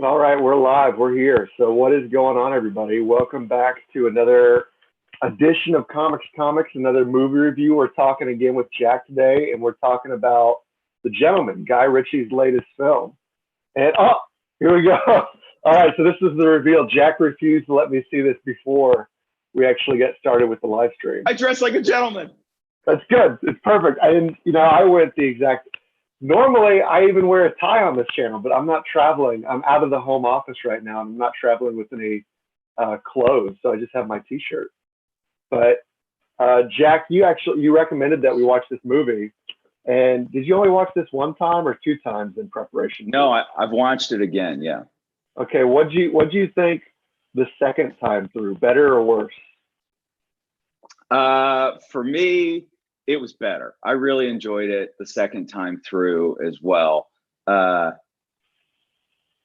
All right, we're live. We're here. So, what is going on, everybody? Welcome back to another edition of Comics, another movie review. We're talking again with Jack today, and we're talking about The Gentleman, Guy Ritchie's latest film. And here we go. All right, so this is the reveal. Jack refused to let me see this before we actually get started with the live stream. I dress like a gentleman. That's good. It's perfect. I didn't, I went the exact. Normally, I even wear a tie on this channel, but I'm not traveling. I'm out of the home office right now. I'm not traveling with any clothes, so I just have my T-shirt. But Jack, you recommended that we watch this movie, and did you only watch this one time or two times in preparation? No, I've watched it again. Yeah. Okay, what'd you think the second time through? Better or worse? For me, it was better. I really enjoyed it the second time through as well. I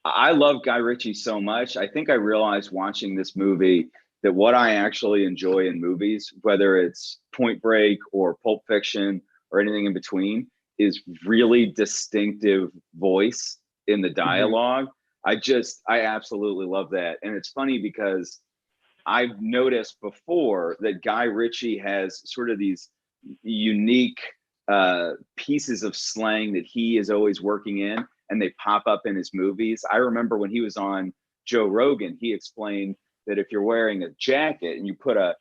love Guy Ritchie so much. I think I realized watching this movie that what I actually enjoy in movies, whether it's Point Break or Pulp Fiction or anything in between, is really distinctive voice in the dialogue. I absolutely love that. And it's funny because I've noticed before that Guy Ritchie has sort of these unique pieces of slang that he is always working in, and they pop up in his movies. I remember when he was on Joe Rogan, he explained that if you're wearing a jacket and you put a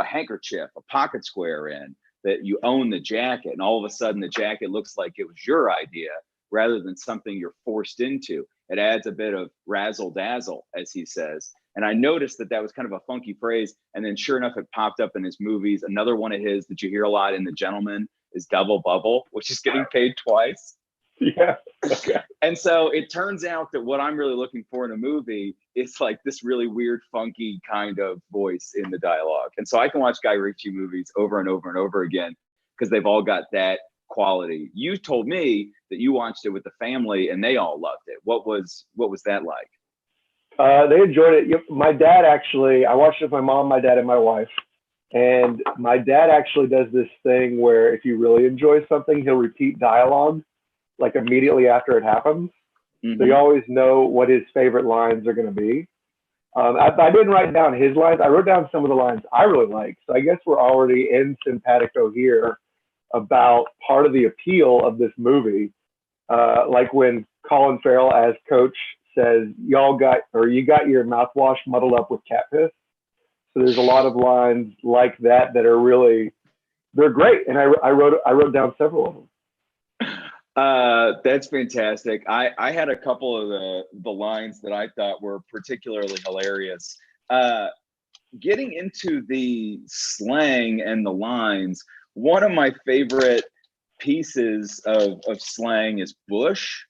handkerchief, a pocket square in, that you own the jacket, and all of a sudden the jacket looks like it was your idea rather than something you're forced into. It adds a bit of razzle dazzle, as he says. And I noticed that was kind of a funky phrase. And then sure enough, it popped up in his movies. Another one of his that you hear a lot in The Gentleman is Double Bubble, which is getting paid twice. Yeah. Okay. And so it turns out that what I'm really looking for in a movie is like this really weird, funky kind of voice in the dialogue. And so I can watch Guy Ritchie movies over and over and over again because they've all got that quality. You told me that you watched it with the family and they all loved it. What was that like? They enjoyed it. My dad actually, I watched it with my mom, my dad, and my wife. And my dad actually does this thing where if you really enjoy something, he'll repeat dialogue like immediately after it happens. So you always know what his favorite lines are going to be. I didn't write down his lines. I wrote down some of the lines I really like. So I guess we're already in simpatico here about part of the appeal of this movie. Like when Colin Farrell as Coach says, you got your mouthwash muddled up with cat piss. So there's a lot of lines like that are really, they're great. And I wrote down several of them. That's fantastic. I had a couple of the lines that I thought were particularly hilarious. Getting into the slang and the lines, one of my favorite pieces of slang is bush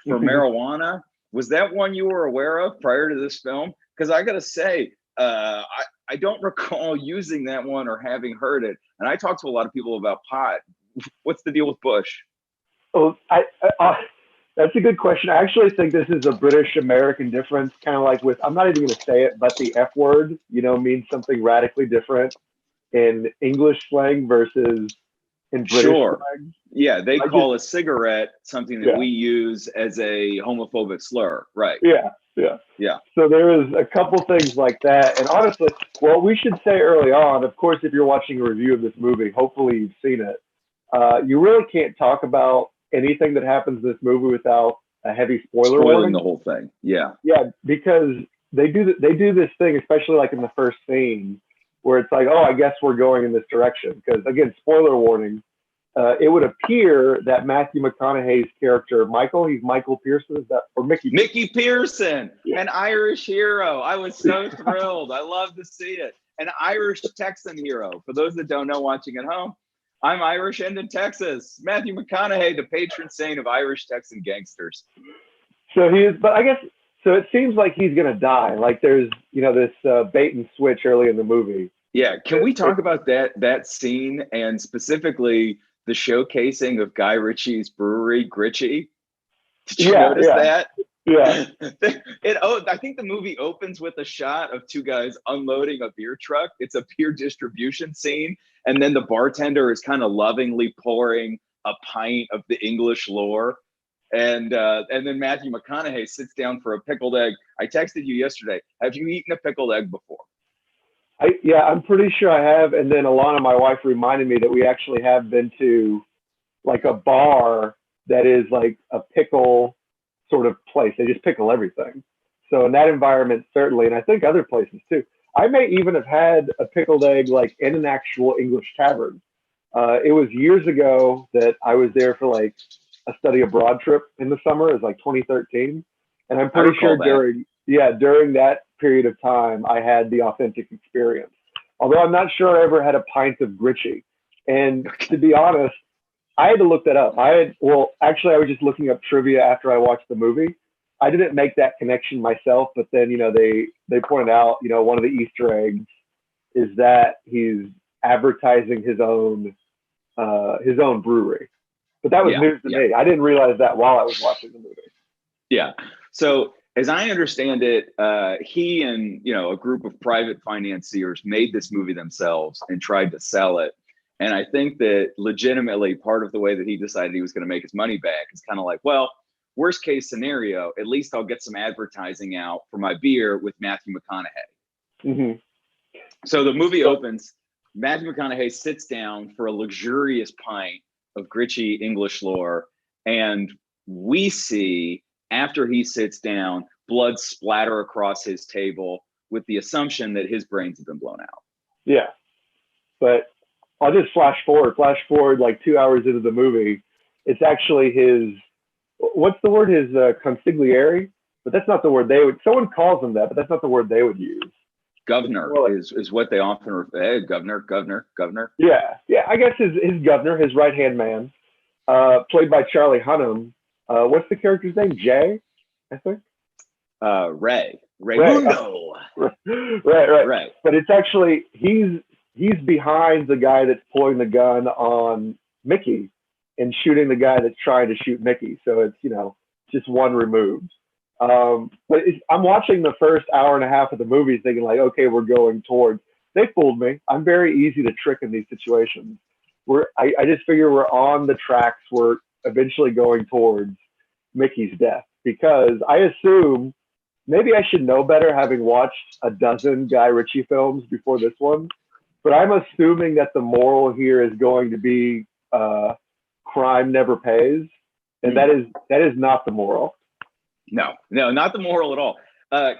for marijuana. Was that one you were aware of prior to this film? Because I got to say, I don't recall using that one or having heard it. And I talked to a lot of people about pot. What's the deal with bush? Oh, that's a good question. I actually think this is a British-American difference, kind of like with, I'm not even going to say it, but the F word, means something radically different in English slang versus in British slang. Yeah, they call a cigarette something that we use as a homophobic slur, right? Yeah. So there is a couple things like that. And honestly, what we should say early on, of course, if you're watching a review of this movie, hopefully you've seen it, you really can't talk about anything that happens in this movie without a heavy spoiling warning. The whole thing. Yeah, because they do this thing, especially like in the first scene, where it's like, oh, I guess we're going in this direction. Because again, spoiler warning. It would appear that Matthew McConaughey's character, Michael, he's Michael Pearson, Mickey Pearson, an Irish hero. I was so thrilled. I love to see it. An Irish Texan hero. For those that don't know, watching at home, I'm Irish and in Texas. Matthew McConaughey, the patron saint of Irish Texan gangsters. So it seems like he's going to die. Like there's, this bait and switch early in the movie. Yeah. Can we talk about that scene and specifically the showcasing of Guy Ritchie's brewery, Gritchie? Did you notice that? Yeah. I think the movie opens with a shot of two guys unloading a beer truck. It's a beer distribution scene. And then the bartender is kind of lovingly pouring a pint of the English lore And then Matthew McConaughey sits down for a pickled egg. I texted you yesterday. Have you eaten a pickled egg before? Yeah, I'm pretty sure I have. And then Alana, my wife, reminded me that we actually have been to like a bar that is like a pickle sort of place. They just pickle everything. So in that environment, certainly, and I think other places too. I may even have had a pickled egg like in an actual English tavern. It was years ago that I was there for like a study abroad trip in the summer. It was like 2013, and I'm pretty sure during that period of time I had the authentic experience. Although I'm not sure I ever had a pint of Gritchy. And to be honest, I had to look that up. Actually, I was just looking up trivia after I watched the movie. I didn't make that connection myself, but then they pointed out one of the Easter eggs is that he's advertising his own brewery. But that was news to me. I didn't realize that while I was watching the movie. Yeah. So as I understand it, he and a group of private financiers made this movie themselves and tried to sell it. And I think that legitimately part of the way that he decided he was going to make his money back is kind of like, well, worst case scenario, at least I'll get some advertising out for my beer with Matthew McConaughey. Mm-hmm. So the movie opens. Matthew McConaughey sits down for a luxurious pint of Gritchy English lore, and we see, after he sits down, blood splatter across his table with the assumption that his brains have been blown out. Yeah, but I'll just flash forward like 2 hours into the movie. It's actually his, what's the word? His consigliere, but that's not the word someone calls him that, but that's not the word they would use. Governor is what they often refer. Governor. Yeah. I guess his governor, his right hand man, played by Charlie Hunnam. What's the character's name? Jay, I think. Ray Mundo. Right. But it's actually he's behind the guy that's pulling the gun on Mickey and shooting the guy that's trying to shoot Mickey. So it's just one removed. But I'm watching the first hour and a half of the movie thinking like, okay, we're going towards. They fooled me. I'm very easy to trick in these situations. I just figure we're on the tracks. We're eventually going towards Mickey's death because I assume maybe I should know better having watched a dozen Guy Ritchie films before this one, but I'm assuming that the moral here is going to be crime never pays, and that is not the moral. No, not the moral at all.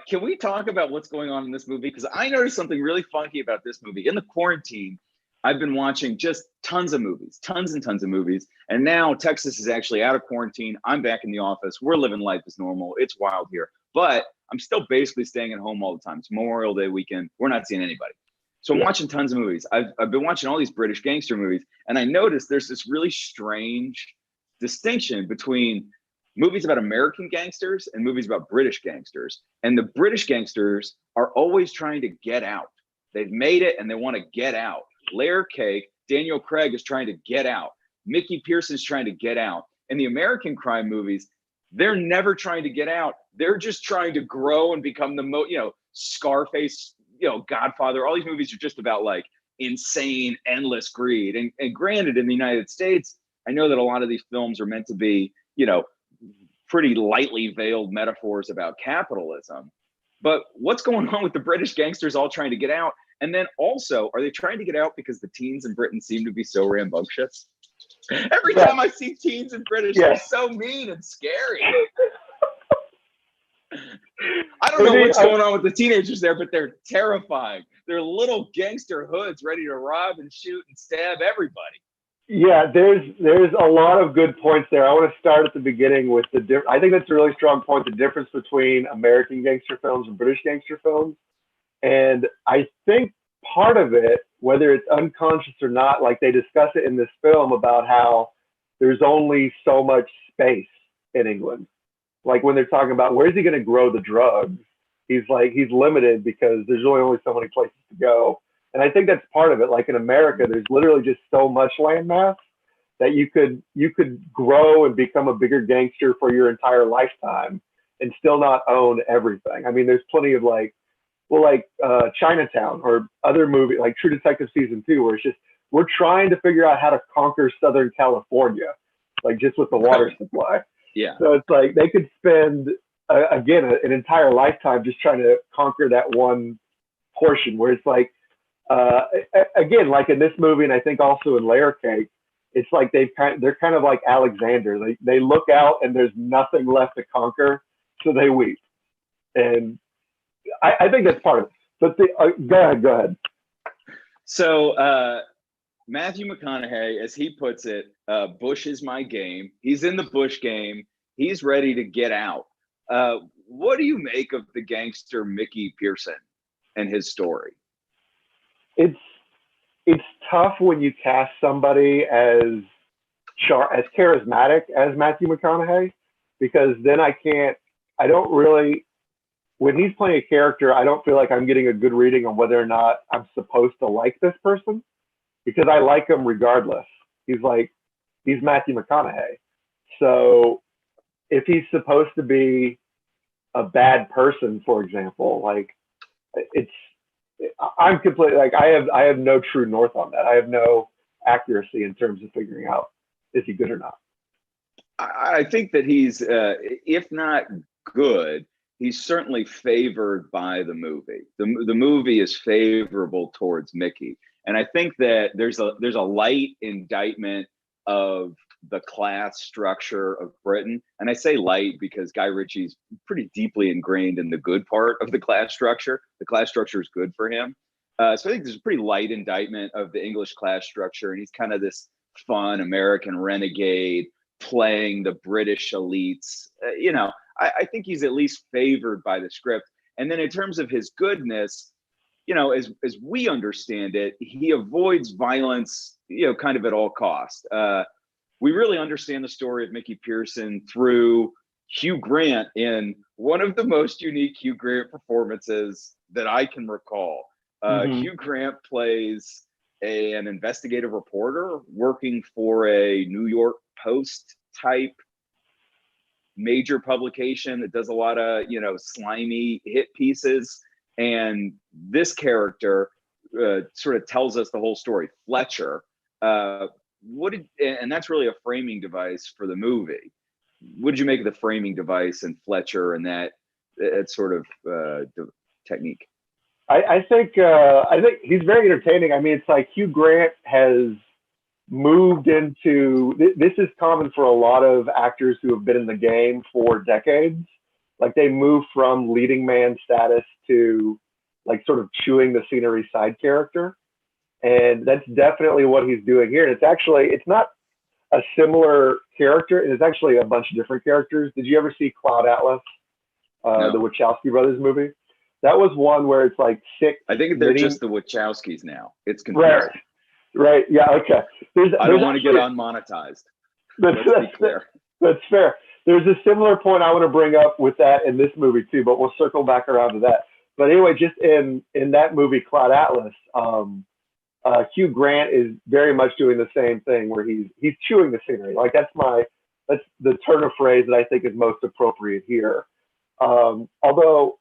Can we talk about what's going on in this movie? Because I noticed something really funky about this movie. In the quarantine, I've been watching just tons and tons of movies. And now Texas is actually out of quarantine. I'm back in the office. We're living life as normal. It's wild here. But I'm still basically staying at home all the time. It's Memorial Day weekend. We're not seeing anybody. So I'm watching tons of movies. I've been watching all these British gangster movies. And I noticed there's this really strange distinction between movies about American gangsters and movies about British gangsters. And the British gangsters are always trying to get out. They've made it and they want to get out. Layer Cake, Daniel Craig is trying to get out. Mickey Pearson's trying to get out. In the American crime movies, they're never trying to get out. They're just trying to grow and become Scarface, Godfather. All these movies are just about like insane, endless greed. And granted, in the United States, I know that a lot of these films are meant to be, pretty lightly veiled metaphors about capitalism. But what's going on with the British gangsters all trying to get out? And then also, are they trying to get out because the teens in Britain seem to be so rambunctious? Every time I see teens in British, they're so mean and scary. I don't know what's going on with the teenagers there, but they're terrifying. They're little gangster hoods ready to rob and shoot and stab everybody. Yeah, there's a lot of good points there. I want to start at the beginning with I think that's a really strong point, the difference between American gangster films and British gangster films. And I think part of it, whether it's unconscious or not, like they discuss it in this film about how there's only so much space in England. Like when they're talking about where's he going to grow the drugs, he's limited because there's really only so many places to go. And I think that's part of it. Like in America, there's literally just so much land mass that you could grow and become a bigger gangster for your entire lifetime and still not own everything. I mean, there's plenty of Chinatown or other movies like True Detective Season 2, where it's just we're trying to figure out how to conquer Southern California, like just with the water supply. Yeah. So it's like they could spend again an entire lifetime just trying to conquer that one portion. Where it's like again, like in this movie, and I think also in Layer Cake, it's like they're kind of like Alexander. They look out and there's nothing left to conquer, so they weep. And I think that's part of it. But go ahead. So Matthew McConaughey, as he puts it, Bush is my game. He's in the Bush game. He's ready to get out. What do you make of the gangster Mickey Pearson and his story? It's tough when you cast somebody as charismatic as Matthew McConaughey, because then when he's playing a character, I don't feel like I'm getting a good reading on whether or not I'm supposed to like this person, because I like him regardless. He's Matthew McConaughey. So if he's supposed to be a bad person, for example, like I'm completely like I have no true north on that. I have no accuracy in terms of figuring out is he good or not. I think that he's, if not good, he's certainly favored by the movie. The movie is favorable towards Mickey, and I think that there's a light indictment of the class structure of Britain. And I say light because Guy Ritchie's pretty deeply ingrained in the good part of the class structure. The class structure is good for him. So I think there's a pretty light indictment of the English class structure, and he's kind of this fun American renegade playing the British elites. I think he's at least favored by the script. And then in terms of his goodness, as we understand it, he avoids violence, kind of at all costs. We really understand the story of Mickey Pearson through Hugh Grant in one of the most unique Hugh Grant performances that I can recall. Hugh Grant plays an investigative reporter working for a New York Post type major publication that does a lot of slimy hit pieces, and this character sort of tells us the whole story. Fletcher, and that's really a framing device for the movie. What did you make of the framing device and Fletcher and that sort of technique? I think he's very entertaining. I mean, it's like Hugh Grant has moved into this is common for a lot of actors who have been in the game for decades. Like they move from leading man status to like sort of chewing the scenery side character. And that's definitely what he's doing here. And it's not a similar character. It's actually a bunch of different characters. Did you ever see Cloud Atlas, No. the Wachowski brothers movie? That was one where it's like six. I think they're just the Wachowskis now. It's confusing. Right. Yeah. Okay. I don't want to get unmonetized. Let's be clear. That's fair. There's a similar point I want to bring up with that in this movie too, but we'll circle back around to that. But anyway, just in that movie, Cloud Atlas, Hugh Grant is very much doing the same thing where he's chewing the scenery. Like that's the turn of phrase that I think is most appropriate here. Although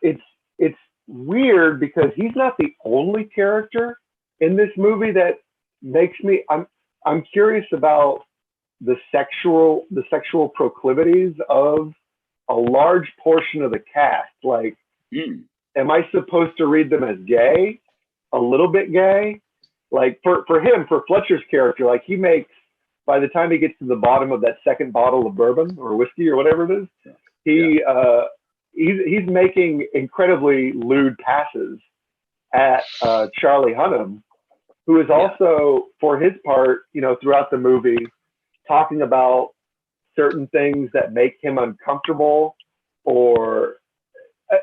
it's weird because he's not the only character in this movie that makes me. I'm curious about the sexual proclivities of a large portion of the cast. Like, am I supposed to read them as gay? A little bit gay? Like for Fletcher's character, like he makes, by the time he gets to the bottom of that second bottle of bourbon or whiskey or whatever it is, he's making incredibly lewd passes at Charlie Hunnam, who is also, for his part, throughout the movie, talking about certain things that make him uncomfortable, or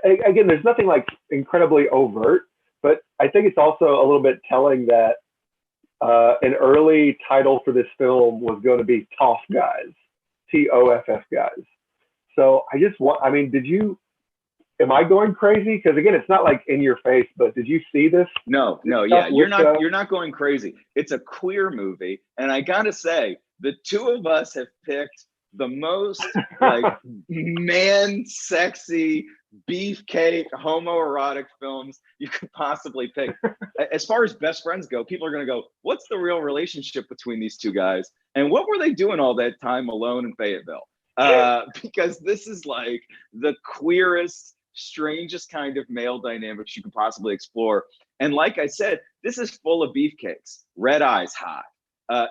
again, there's nothing like incredibly overt, but I think it's also a little bit telling that an early title for this film was going to be Tough Guys, TOFF Guys. So am I going crazy? Because again, it's not like in your face, but did you see this? No, yeah, you're not going crazy. It's a queer movie, and I gotta say, the two of us have picked the most like man sexy beefcake homoerotic films you could possibly pick. As far as best friends go, people are going to go, what's the real relationship between these two guys? And what were they doing all that time alone in Fayetteville? Because this is like the queerest, strangest kind of male dynamics you could possibly explore. And like I said, this is full of beefcakes, red eyes hot.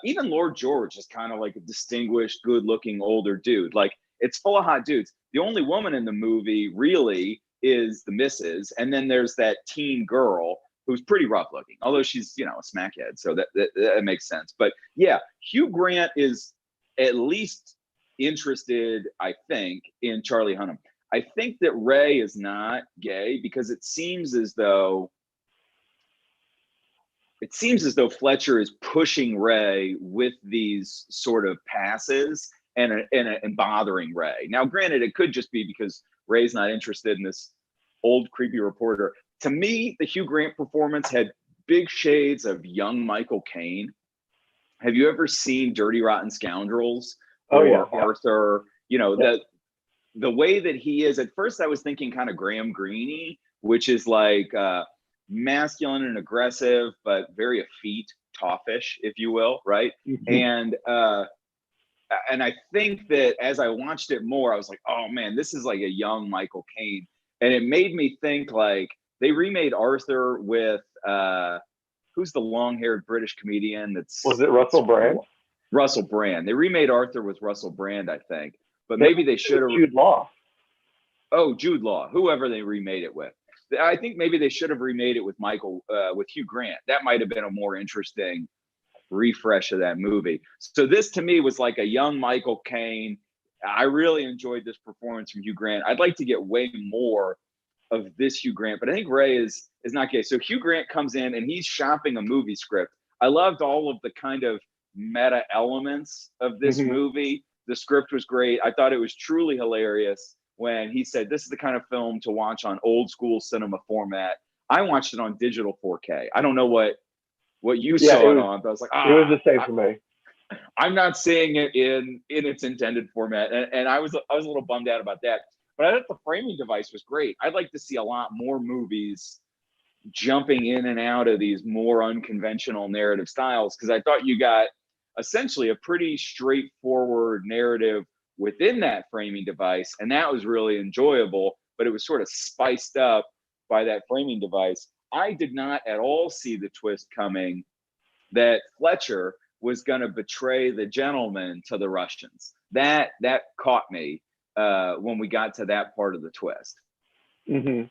Even Lord George is kind of like a distinguished, good-looking older dude. Like, it's full of hot dudes. The only woman in the movie really is the missus, and then there's that teen girl who's pretty rough looking, although she's, you know, a smackhead, so that makes sense. But yeah, Hugh Grant is at least interested, I think, in Charlie Hunnam. I think that Ray is not gay because it seems as though Fletcher is pushing Ray with these sort of passes and bothering Ray. Now, granted, it could just be because Ray's not interested in this old creepy reporter. To me, the Hugh Grant performance had big shades of young Michael Caine. Have you ever seen Dirty Rotten Scoundrels or Arthur? You know, the way that he is. At first, I was thinking kind of Graham Greene, which is like masculine and aggressive, but very effete, toughish, if you will, right? Mm-hmm. And I think that as I watched it more, I was like, oh man, this is like a young Michael Caine. And it made me think, like, they remade Arthur with who's the long-haired British comedian was it Russell Brand? Russell Brand. They remade Arthur with Russell Brand, I think. But maybe they should have Jude Law. Oh, Jude Law, whoever they remade it with. I think maybe they should have remade it with with Hugh Grant. That might have been a more interesting refresh of that movie. So this to me was like a young Michael Caine. I really enjoyed this performance from Hugh Grant. I'd like to get way more of this Hugh Grant, but I think Ray is not gay. So Hugh Grant comes in and he's shopping a movie script. I loved all of the kind of meta elements of this movie. The script was great. I thought it was truly hilarious when he said, this is the kind of film to watch on old school cinema format. I watched it on digital 4K. I don't know what you saw it on, but I was like, it was the same for me. I'm not seeing it in its intended format. And I was a little bummed out about that. But I thought the framing device was great. I'd like to see a lot more movies jumping in and out of these more unconventional narrative styles, because I thought you got essentially a pretty straightforward narrative within that framing device. And that was really enjoyable, but it was sort of spiced up by that framing device. I did not at all see the twist coming that Fletcher was going to betray the gentleman to the Russians. That caught me when we got to that part of the twist. Mm-hmm.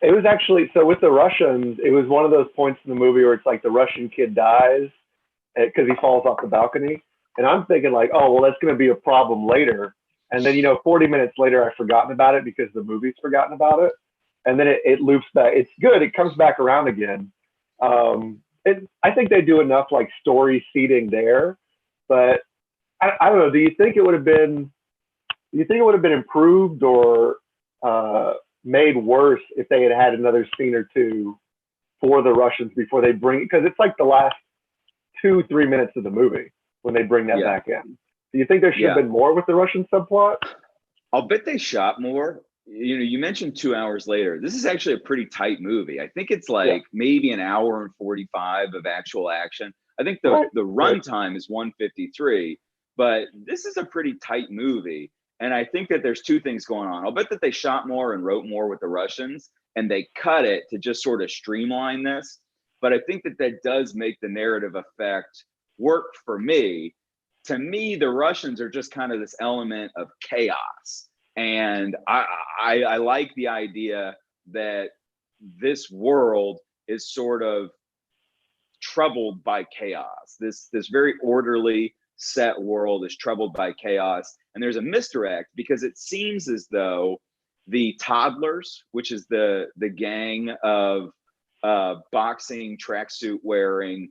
It was actually, so with the Russians, it was one of those points in the movie where it's like the Russian kid dies because he falls off the balcony. And I'm thinking like, oh, well, that's going to be a problem later. And then, 40 minutes later, I've forgotten about it because the movie's forgotten about it. And then it loops back. It's good. It comes back around again. I think they do enough like story seeding there, but I don't know. Do you think it would have been improved or made worse if they had had another scene or two for the Russians before they bring it? Because it's like the last 2-3 minutes of the movie when they bring that back in. Do you think there should have been more with the Russian subplot? I'll bet they shot more. You mentioned 2 hours later. This is actually a pretty tight movie. I think it's like maybe an hour and 45 of actual action. I think the runtime is 153, but this is a pretty tight movie. And I think that there's two things going on. I'll bet that they shot more and wrote more with the Russians, and they cut it to just sort of streamline this. But I think that does make the narrative effect work for me. To me, the Russians are just kind of this element of chaos. And I like the idea that this world is sort of troubled by chaos. This very orderly, set world is troubled by chaos. And there's a misdirect because it seems as though the toddlers, which is the gang of boxing tracksuit wearing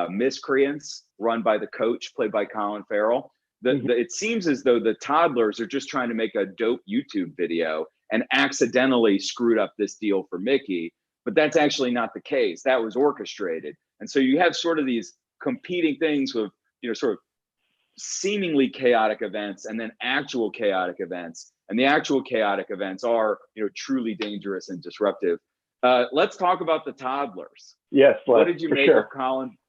miscreants run by the coach played by Colin Farrell, it seems as though the toddlers are just trying to make a dope YouTube video and accidentally screwed up this deal for Mickey. But that's actually not the case. That was orchestrated. And so you have sort of these competing things with, sort of seemingly chaotic events and then actual chaotic events. and the actual chaotic events are, truly dangerous and disruptive. Let's talk about the toddlers. Yes, what did you make sure.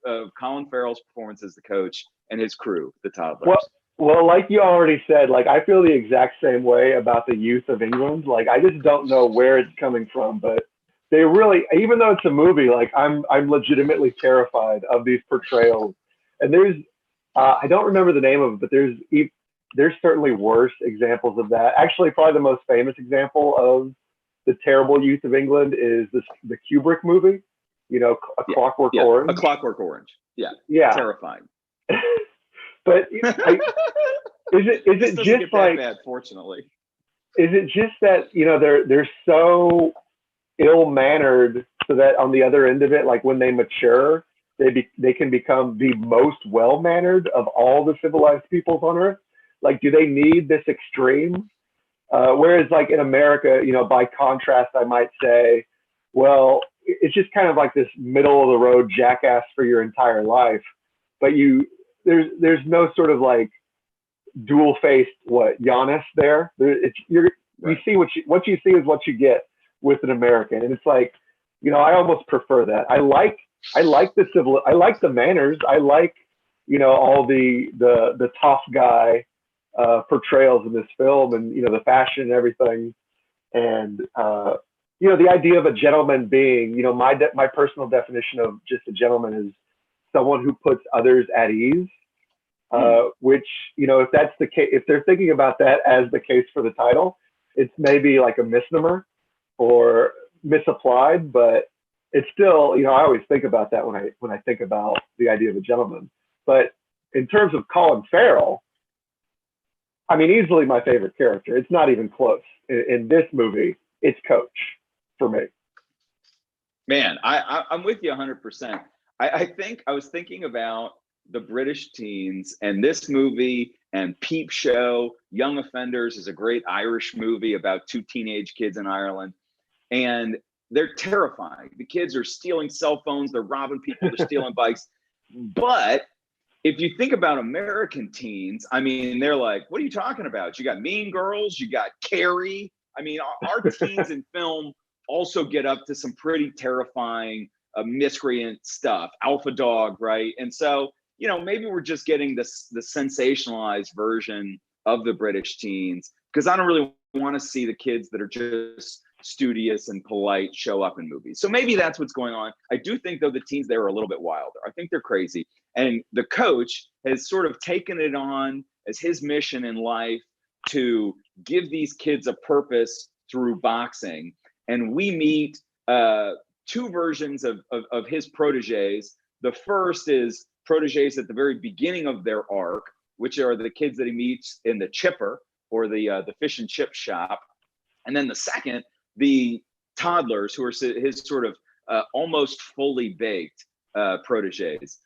of Colin Farrell's performance as the coach and his crew, the toddlers? Well, like you already said, like I feel the exact same way about the youth of England. Like I just don't know where it's coming from, but they really, even though it's a movie, like I'm legitimately terrified of these portrayals. And there's, I don't remember the name of it, but there's certainly worse examples of that. Actually, probably the most famous example of the terrible youth of England is the Kubrick movie. Clockwork Orange. A Clockwork Orange. Yeah. Terrifying. But is it just like bad? Fortunately, is it just that they're so ill-mannered, so that on the other end of it, like when they mature, they can become the most well-mannered of all the civilized peoples on Earth? Like, do they need this extreme? Whereas, like in America, by contrast, I might say, well, it's just kind of like this middle-of-the-road jackass for your entire life, but there's no sort of like dual-faced Giannis there. You see what you see is what you get with an American, and it's like, I almost prefer that. I like the manners. I like all the tough guy portrayals in this film, and the fashion and everything, and the idea of a gentleman being, my personal definition of just a gentleman is someone who puts others at ease, which, if that's the case, if they're thinking about that as the case for the title, it's maybe like a misnomer or misapplied, but it's still, I always think about that when I think about the idea of a gentleman. But in terms of Colin Farrell, I mean, easily my favorite character. It's not even close. In this movie, it's Coach for me. Man, I'm with you 100%. I think I was thinking about the British teens, and this movie and Peep Show, Young Offenders is a great Irish movie about two teenage kids in Ireland. And they're terrifying. The kids are stealing cell phones, they're robbing people, they're stealing bikes. But if you think about American teens, I mean, they're like, what are you talking about? You got Mean Girls, you got Carrie. I mean, our teens in film also get up to some pretty terrifying miscreant stuff, Alpha Dog, right? And so, maybe we're just getting the sensationalized version of the British teens, because I don't really want to see the kids that are just studious and polite show up in movies. So maybe that's what's going on. I do think, though, the teens there are a little bit wilder. I think they're crazy. And the coach has sort of taken it on as his mission in life to give these kids a purpose through boxing. And we meet two versions of his proteges. The first is proteges at the very beginning of their arc, which are the kids that he meets in the chipper, or the fish and chip shop. And then the second, the toddlers, who are his sort of almost fully baked proteges.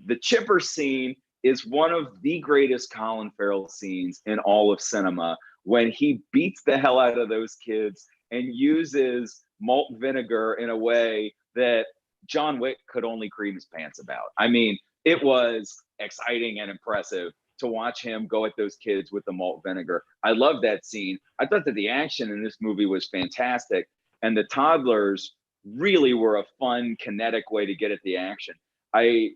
The chipper scene is one of the greatest Colin Farrell scenes in all of cinema, when he beats the hell out of those kids and uses malt vinegar in a way that John Wick could only cream his pants about. I mean, it was exciting and impressive to watch him go at those kids with the malt vinegar. I love that scene. I thought that the action in this movie was fantastic, and the toddlers really were a fun, kinetic way to get at the action. I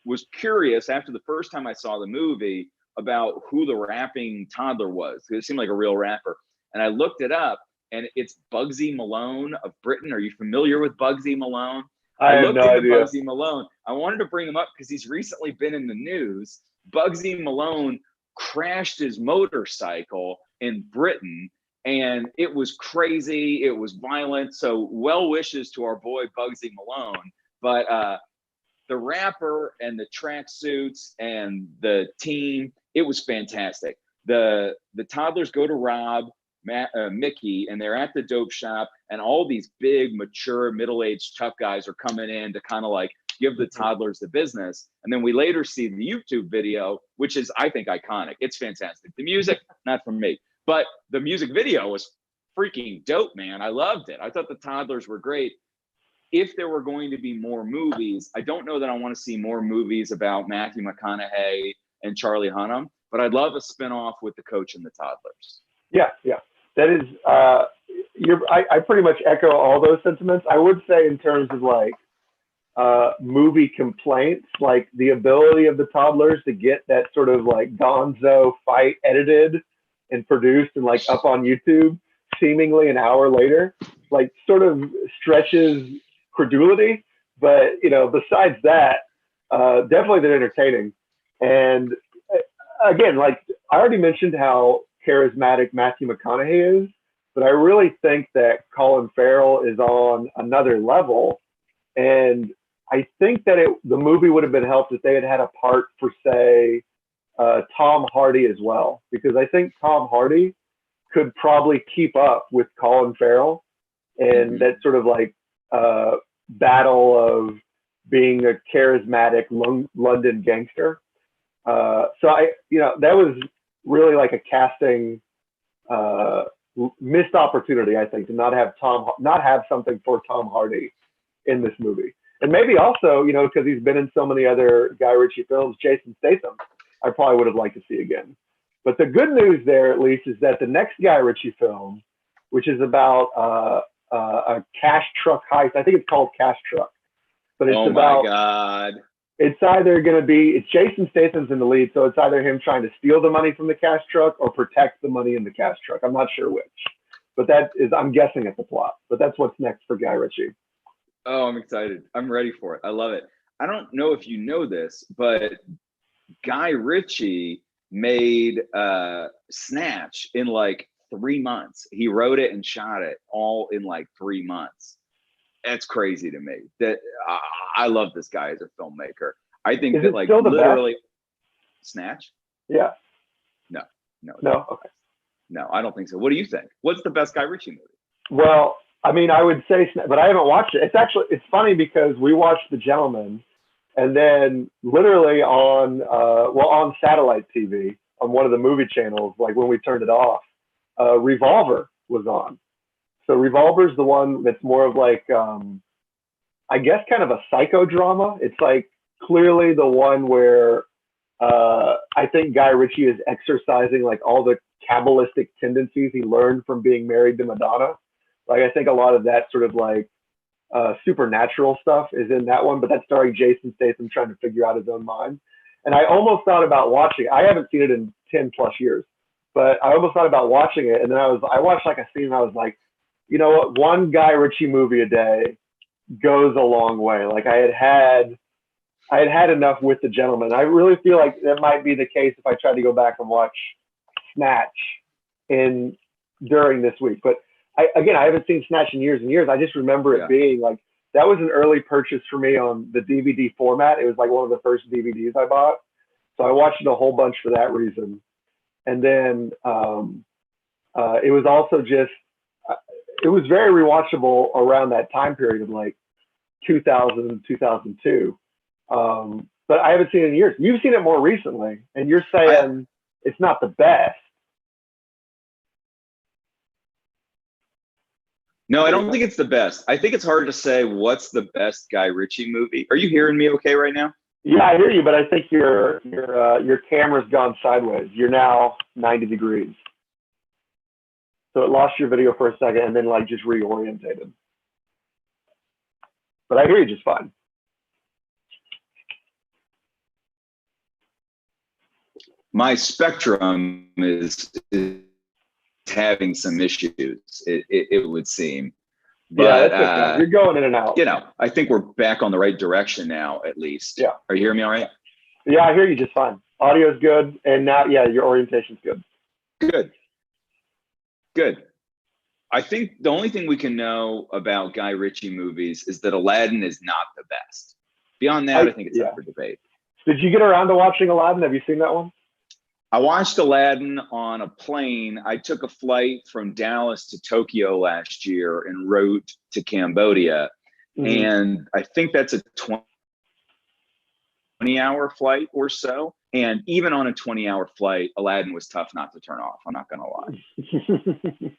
was curious after the first time I saw the movie about who the rapping toddler was. It seemed like a real rapper. And I looked it up, and it's Bugsy Malone of Britain. Are you familiar with Bugsy Malone? I have no idea. Bugsy Malone. I wanted to bring him up because he's recently been in the news. Bugsy Malone crashed his motorcycle in Britain, and it was crazy. It was violent. So well wishes to our boy Bugsy Malone. But the rapper and the tracksuits and the team, it was fantastic. The toddlers go to rob Mickey, and they're at the dope shop, and all these big, mature, middle-aged tough guys are coming in to kind of like give the toddlers the business. And then we later see the YouTube video, which is, I think, iconic. It's fantastic. The music, not for me, but the music video was freaking dope, man. I loved it. I thought the toddlers were great. If there were going to be more movies, I don't know that I want to see more movies about Matthew McConaughey and Charlie Hunnam, but I'd love a spinoff with the coach and the toddlers. Yeah, yeah. That is, I pretty much echo all those sentiments. I would say in terms of like movie complaints, like the ability of the toddlers to get that sort of like gonzo fight edited and produced and like up on YouTube seemingly an hour later, like sort of stretches credulity. But you know, besides that, definitely they're entertaining. And again, like I already mentioned how charismatic Matthew McConaughey is, but I really think that Colin Farrell is on another level. And I think that the movie would have been helped if they had had a part for, say, Tom Hardy as well, because I think Tom Hardy could probably keep up with Colin Farrell and that sort of like battle of being a charismatic London gangster. So that was really like a casting missed opportunity, I think, to not have something for Tom Hardy in this movie. And maybe also, because he's been in so many other Guy Ritchie films, Jason Statham, I probably would have liked to see again. But the good news there, at least, is that the next Guy Ritchie film, which is about a cash truck heist, I think it's called Cash Truck, but it's my God. It's either going to be, it's Jason Statham's in the lead, so it's either him trying to steal the money from the cash truck or protect the money in the cash truck. I'm not sure which, but that is, I'm guessing at the plot, but that's what's next for Guy Ritchie. Oh, I'm excited. I'm ready for it. I love it. I don't know if you know this, but Guy Ritchie made Snatch in like 3 months. He wrote it and shot it all in like 3 months. That's crazy to me. That I love this guy as a filmmaker. I think that like literally Snatch. Yeah. No. Okay. No, I don't think so. What do you think? What's the best Guy Ritchie movie? Well, I mean, I would say, but I haven't watched it. It's funny because we watched The Gentleman, and then literally on satellite TV on one of the movie channels, like when we turned it off, Revolver was on. So Revolver's the one that's more of like, I guess, kind of a psychodrama. It's like clearly the one where I think Guy Ritchie is exercising like all the Kabbalistic tendencies he learned from being married to Madonna. Like I think a lot of that sort of like supernatural stuff is in that one, but that's starring Jason Statham trying to figure out his own mind. And I almost thought about watching. I haven't seen it in 10 plus years, but I almost thought about watching it. And then I watched like a scene and I was like, you know what? One Guy Ritchie movie a day goes a long way. Like I had had enough with The Gentleman. I really feel like that might be the case if I tried to go back and watch Snatch during this week. But I haven't seen Snatch in years and years. I just remember it being like, that was an early purchase for me on the DVD format. It was like one of the first DVDs I bought. So I watched it a whole bunch for that reason. And then it was also just, it was very rewatchable around that time period of like 2000, 2002. But I haven't seen it in years. You've seen it more recently, and you're saying it's not the best. No, I don't think it's the best. I think it's hard to say what's the best Guy Ritchie movie. Are you hearing me okay right now? Yeah, I hear you, but I think your camera's gone sideways. You're now 90 degrees. So it lost your video for a second and then like just reorientated. But I hear you just fine. My spectrum is having some issues, it would seem. But yeah, that's okay. You're going in and out. I think we're back on the right direction now, at least. Yeah. Are you hearing me all right? Yeah, I hear you just fine. Audio's good, and now, your orientation's good. Good. I think the only thing we can know about Guy Ritchie movies is that Aladdin is not the best. Beyond that, I think it's up for debate. Did you get around to watching Aladdin? Have you seen that one? I watched Aladdin on a plane. I took a flight from Dallas to Tokyo last year en route to Cambodia. Mm-hmm. And I think that's a 20-hour flight or so. And even on a 20-hour flight, Aladdin was tough not to turn off. I'm not going to lie.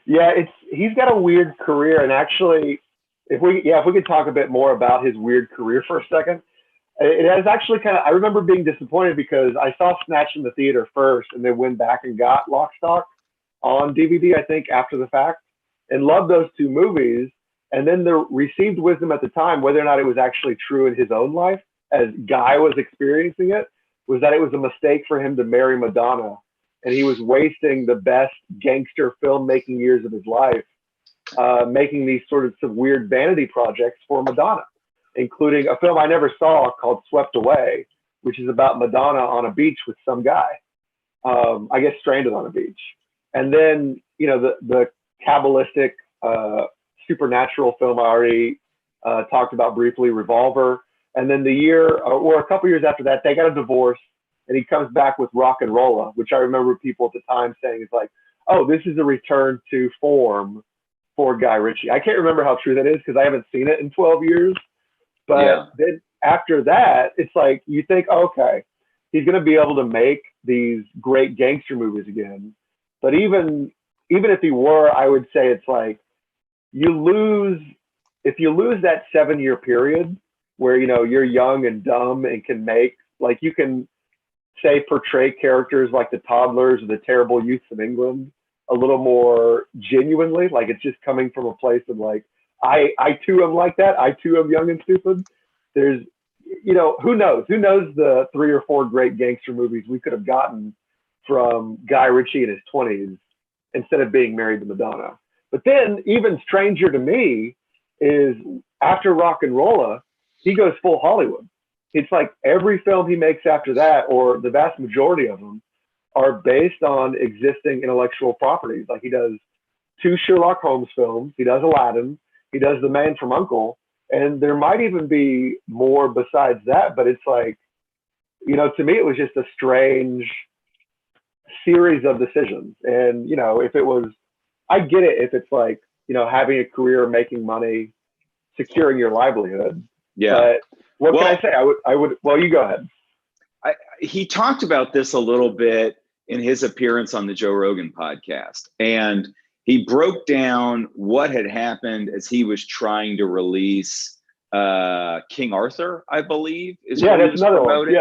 Yeah, he's got a weird career. And actually, if we could talk a bit more about his weird career for a second. It has actually I remember being disappointed because I saw Snatch in the theater first and then went back and got Lock, Stock, on DVD, I think, after the fact, and loved those two movies. And then the received wisdom at the time, whether or not it was actually true in his own life, as Guy was experiencing it, was that it was a mistake for him to marry Madonna. And he was wasting the best gangster filmmaking years of his life, making these sort of some weird vanity projects for Madonna, including a film I never saw called Swept Away, which is about Madonna on a beach with some guy, I guess stranded on a beach. And then, you know, the Kabbalistic supernatural film I already talked about briefly, Revolver. And then the year or a couple years after that, they got a divorce, and he comes back with Rock and Rolla, which I remember people at the time saying is like, oh, this is a return to form for Guy Ritchie. I can't remember how true that is because I haven't seen it in 12 years. But then after that, it's like you think, okay, he's going to be able to make these great gangster movies again. But even if he were, I would say it's like if you lose that 7-year period where, you know, you're young and dumb and can make, like, you can say portray characters like the toddlers or the terrible youths of England a little more genuinely, like it's just coming from a place of like, I too am like that. I too am young and stupid. There's, you know, who knows the 3 or 4 great gangster movies we could have gotten from Guy Ritchie in his 20s instead of being married to Madonna. But then even stranger to me is after Rock and Rolla, he goes full Hollywood. It's like every film he makes after that, or the vast majority of them, are based on existing intellectual properties. Like he does 2 Sherlock Holmes films, he does Aladdin, he does The Man from U.N.C.L.E., and there might even be more besides that, but it's like, you know, to me it was just a strange series of decisions. And, you know, if it was, I get it if it's like, you know, having a career, making money, securing your livelihood. Yeah. But what can I say? I would, well, you go ahead. He talked about this a little bit in his appearance on the Joe Rogan podcast. And he broke down what had happened as he was trying to release King Arthur, I believe, is what he was promoting.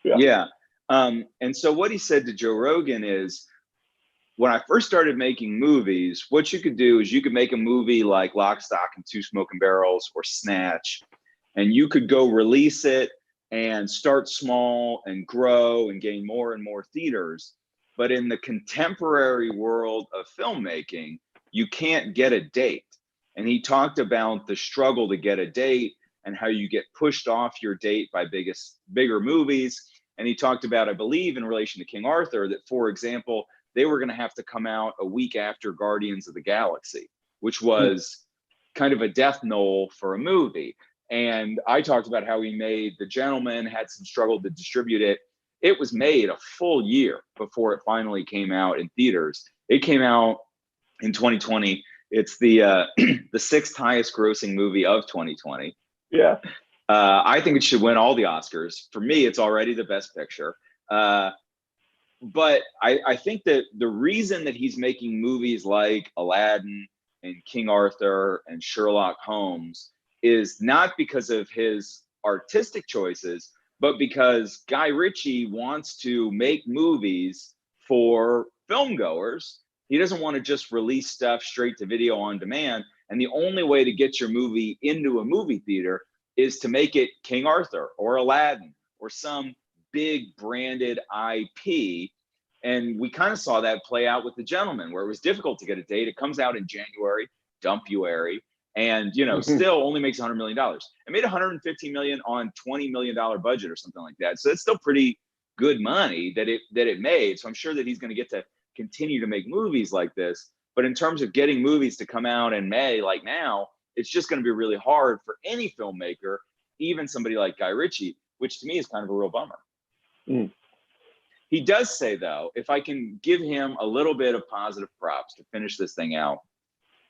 Yeah. And so what he said to Joe Rogan is, when I first started making movies, what you could do is you could make a movie like Lock, Stock, and Two Smoking Barrels or Snatch, and you could go release it and start small and grow and gain more and more theaters. But in the contemporary world of filmmaking, you can't get a date. And he talked about the struggle to get a date and how you get pushed off your date by bigger movies. And he talked about, I believe, in relation to King Arthur, that, for example, they were going to have to come out a week after Guardians of the Galaxy, which was kind of a death knell for a movie. And I talked about how he made The Gentleman, had some struggle to distribute it. It was made a full year before it finally came out in theaters. It came out in 2020. It's the the 6th highest grossing movie of 2020. Yeah. I think it should win all the Oscars. For me, it's already the best picture. But I think that the reason that he's making movies like Aladdin and King Arthur and Sherlock Holmes is not because of his artistic choices, but because Guy Ritchie wants to make movies for film goers. He doesn't want to just release stuff straight to video on demand. And the only way to get your movie into a movie theater is to make it King Arthur or Aladdin or some big branded IP. And we kind of saw that play out with The Gentleman, where it was difficult to get a date. It comes out in January, dumpuary, and, you know, still only makes $100 million. It made $115 million on $20 million budget or something like that. So it's still pretty good money that it made. So I'm sure that he's going to get to continue to make movies like this. But in terms of getting movies to come out in May, like now, it's just going to be really hard for any filmmaker, even somebody like Guy Ritchie, which to me is kind of a real bummer. He does say, though, if I can give him a little bit of positive props to finish this thing out,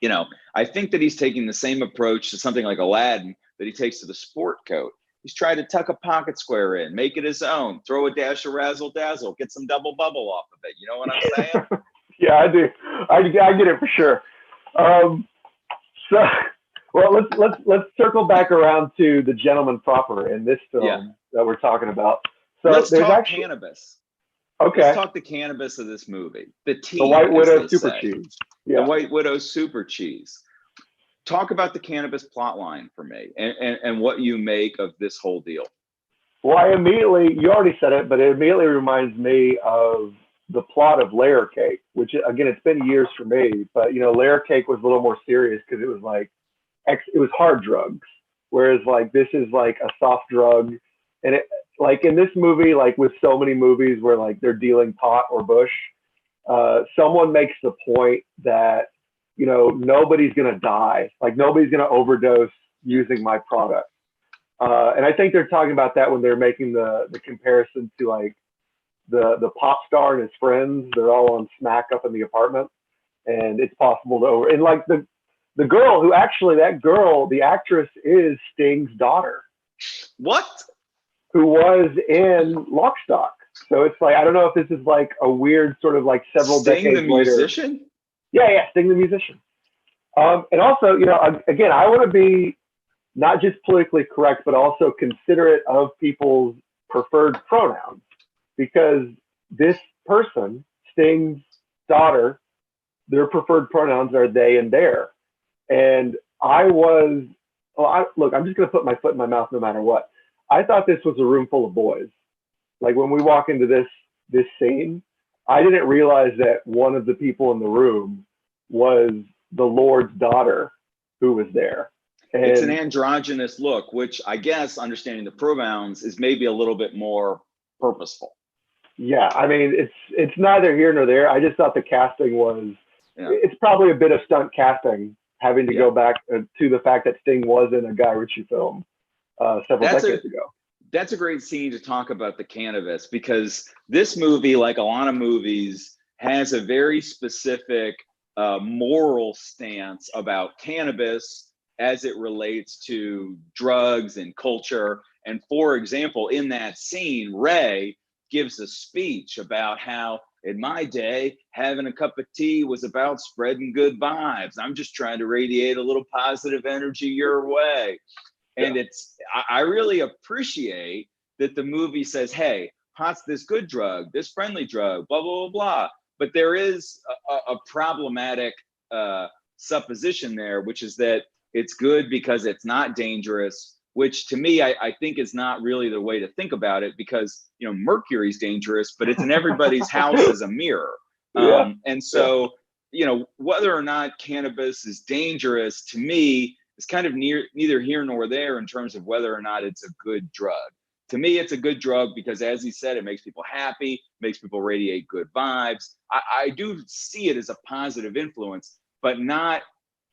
you know, I think that he's taking the same approach to something like Aladdin that he takes to the sport coat. He's trying to tuck a pocket square in, make it his own, throw a dash of razzle dazzle, get some double bubble off of it. You know what I'm saying? Yeah, I do. I get it for sure. So, well, let's circle back around to The Gentleman proper in this film that we're talking about. So let's talk cannabis. Let's Okay. talk the cannabis of this movie. The The tea, White as Widow they super say. cheese. The Yeah. White Widow super cheese. Talk about the cannabis plot line for me, and what you make of this whole deal. Well, you already said it, but it immediately reminds me of the plot of Layer Cake, which again, it's been years for me, but Layer Cake was a little more serious because it was like, it was hard drugs. Whereas like, this is like a soft drug. And it, like in this movie, like with so many movies where like they're dealing pot or bush, someone makes the point that, nobody's going to die. Like nobody's going to overdose using my product. And I think they're talking about that when they're making the comparison to like the pop star and his friends. They're all on smack up in the apartment, and it's possible to over. And like the girl who actually, that girl, the actress is Sting's daughter. What? Who was in Lock, Stock. So it's like, I don't know if this is like a weird sort of like several Sting decades the musician? later. Yeah, Sting the musician. And also, again, I want to be not just politically correct, but also considerate of people's preferred pronouns, because this person, Sting's daughter, their preferred pronouns are they and their. And look, I'm just going to put my foot in my mouth no matter what. I thought this was a room full of boys. Like when we walk into this scene, I didn't realize that one of the people in the room was the Lord's daughter who was there. And it's an androgynous look, which I guess understanding the pronouns is maybe a little bit more purposeful. Yeah, I mean, it's neither here nor there. I just thought the casting was, it's probably a bit of stunt casting, having to go back to the fact that Sting was in a Guy Ritchie film several decades ago. That's a great scene to talk about the cannabis, because this movie, like a lot of movies, has a very specific moral stance about cannabis as it relates to drugs and culture. And for example, in that scene, Ray gives a speech about how in my day, having a cup of tea was about spreading good vibes. I'm just trying to radiate a little positive energy your way. And I really appreciate that the movie says, hey, pot's this good drug, this friendly drug, blah, blah, blah, blah. But there is a problematic supposition there, which is that it's good because it's not dangerous, which to me, I think is not really the way to think about it, because, mercury's dangerous, but it's in everybody's house as a mirror. And so, whether or not cannabis is dangerous, to me, is kind of neither here nor there in terms of whether or not it's a good drug. To me, it's a good drug because, as he said, it makes people happy, makes people radiate good vibes. I do see it as a positive influence, but not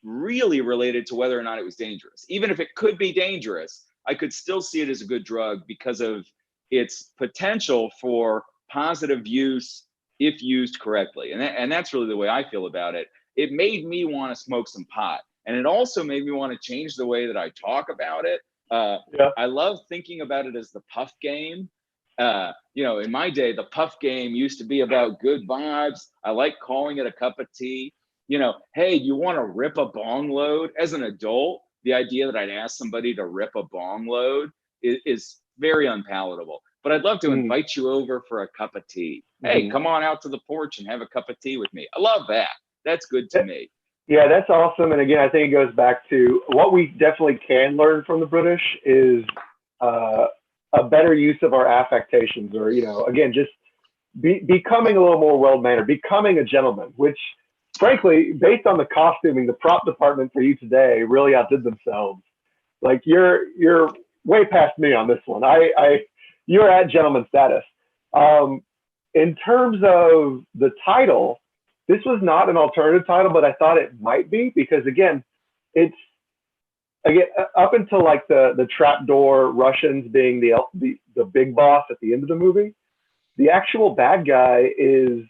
really related to whether or not it was dangerous. Even if it could be dangerous, I could still see it as a good drug because of its potential for positive use if used correctly. And that's really the way I feel about it. It made me want to smoke some pot. And it also made me want to change the way that I talk about it. I love thinking about it as the puff game. In my day, the puff game used to be about good vibes. I like calling it a cup of tea. Hey, you want to rip a bong load? As an adult, the idea that I'd ask somebody to rip a bong load is very unpalatable. But I'd love to invite you over for a cup of tea. Hey, come on out to the porch and have a cup of tea with me. I love that. That's good to me. Yeah, that's awesome. And again, I think it goes back to what we definitely can learn from the British is a better use of our affectations, or, again, just becoming a little more well-mannered, becoming a gentleman, which frankly, based on the costuming, the prop department for you today really outdid themselves. Like you're way past me on this one. You're at gentleman status. In terms of the title, this was not an alternative title, but I thought it might be, because again, it's up until like the trapdoor Russians being the big boss at the end of the movie, the actual bad guy is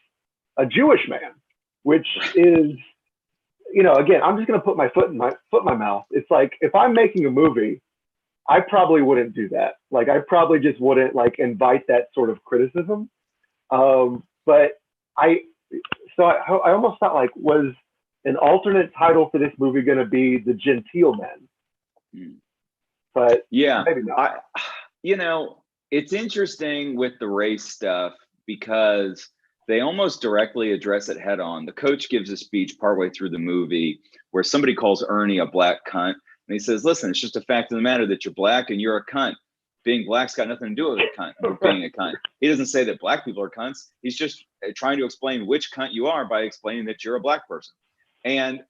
a Jewish man, which is, again, I'm just going to put my foot in my mouth. It's like, if I'm making a movie, I probably wouldn't do that. Like, I probably just wouldn't like invite that sort of criticism. But I almost thought, like, was an alternate title for this movie going to be The Genteel Men? But yeah, maybe not. It's interesting with the race stuff because they almost directly address it head on. The coach gives a speech partway through the movie where somebody calls Ernie a black cunt. And he says, listen, it's just a fact of the matter that you're black and you're a cunt. Being black's got nothing to do with a cunt, with being a cunt. He doesn't say that black people are cunts. He's just trying to explain which cunt you are by explaining that you're a black person. And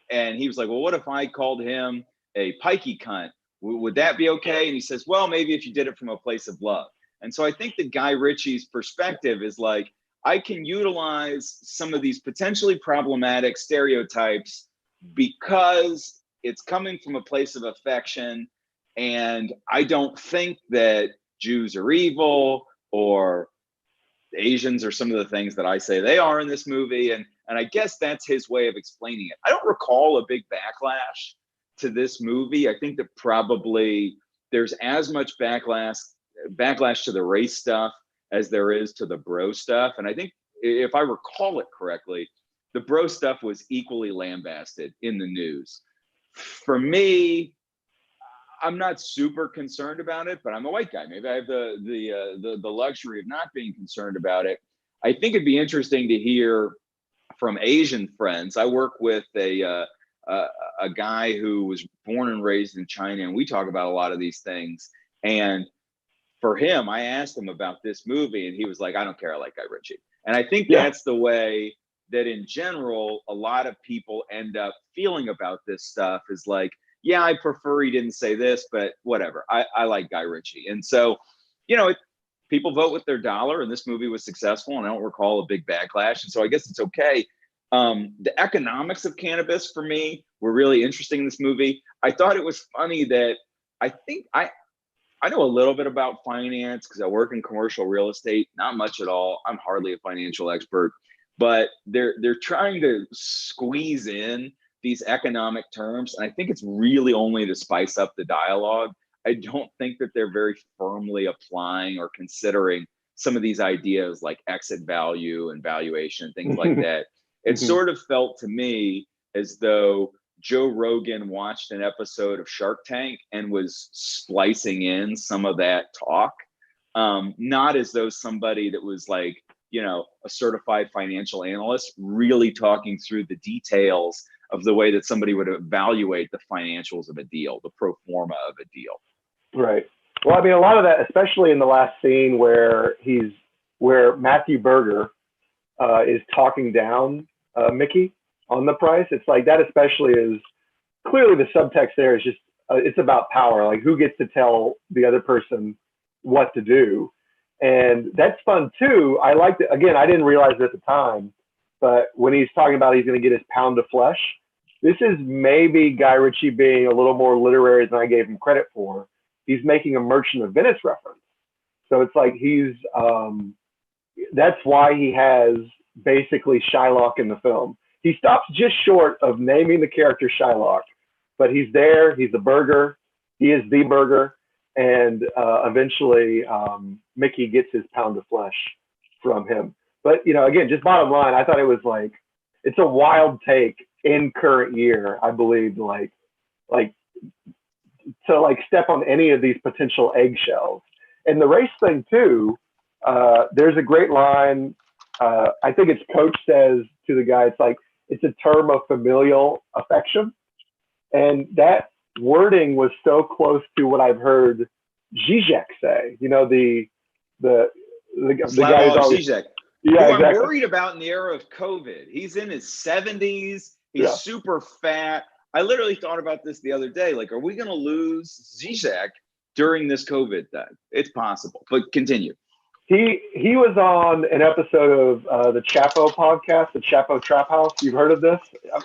he was like, well, what if I called him a pikey cunt? Would that be okay? And he says, well, maybe if you did it from a place of love. And so I think that Guy Ritchie's perspective is like, I can utilize some of these potentially problematic stereotypes because it's coming from a place of affection. And I don't think that Jews are evil or Asians are some of the things that I say they are in this movie. And I guess that's his way of explaining it. I don't recall a big backlash to this movie. I think that probably there's as much backlash to the race stuff as there is to the bro stuff. And I think if I recall it correctly, the bro stuff was equally lambasted in the news. For me, I'm not super concerned about it, but I'm a white guy. Maybe I have the luxury of not being concerned about it. I think it'd be interesting to hear from Asian friends. I work with a guy who was born and raised in China, and we talk about a lot of these things. And for him, I asked him about this movie, and he was like, I don't care, I like Guy Ritchie. And I think that's the way that in general, a lot of people end up feeling about this stuff is like, yeah, I prefer he didn't say this, but whatever. I like Guy Ritchie. And so, people vote with their dollar, and this movie was successful, and I don't recall a big backlash. And so I guess it's okay. The economics of cannabis for me were really interesting in this movie. I thought it was funny that I think I know a little bit about finance because I work in commercial real estate, not much at all. I'm hardly a financial expert, but they're trying to squeeze in these economic terms. And I think it's really only to spice up the dialogue. I don't think that they're very firmly applying or considering some of these ideas like exit value and valuation, things like that. It sort of felt to me as though Joe Rogan watched an episode of Shark Tank and was splicing in some of that talk. Not as though somebody that was like, a certified financial analyst really talking through the details of the way that somebody would evaluate the financials of a deal, the pro forma of a deal. Right. Well, I mean, a lot of that, especially in the last scene where Matthew Berger is talking down Mickey on the price. It's like that, especially is clearly the subtext there is just it's about power, like who gets to tell the other person what to do. And that's fun too. I liked it. Again, I didn't realize it at the time, but when he's talking about he's going to get his pound of flesh, this is maybe Guy Ritchie being a little more literary than I gave him credit for. He's making a Merchant of Venice reference. So it's like that's why he has basically Shylock in the film. He stops just short of naming the character Shylock, but he's there. He's a burger. He is the burger. And eventually Mickey gets his pound of flesh from him. But, again, just bottom line, I thought it was like, it's a wild take in current year, I believe, like to step on any of these potential eggshells. And the race thing too, there's a great line. I think it's Coach says to the guy, it's like, it's a term of familial affection. And that wording was so close to what I've heard Zizek say, the guy who's always, Zizek. Yeah, exactly. I'm worried about in the era of COVID. He's in his 70s. He's super fat. I literally thought about this the other day. Like, are we going to lose Zizek during this COVID thing? It's possible, but continue. He was on an episode of the Chapo podcast, the Chapo Trap House. You've heard of this?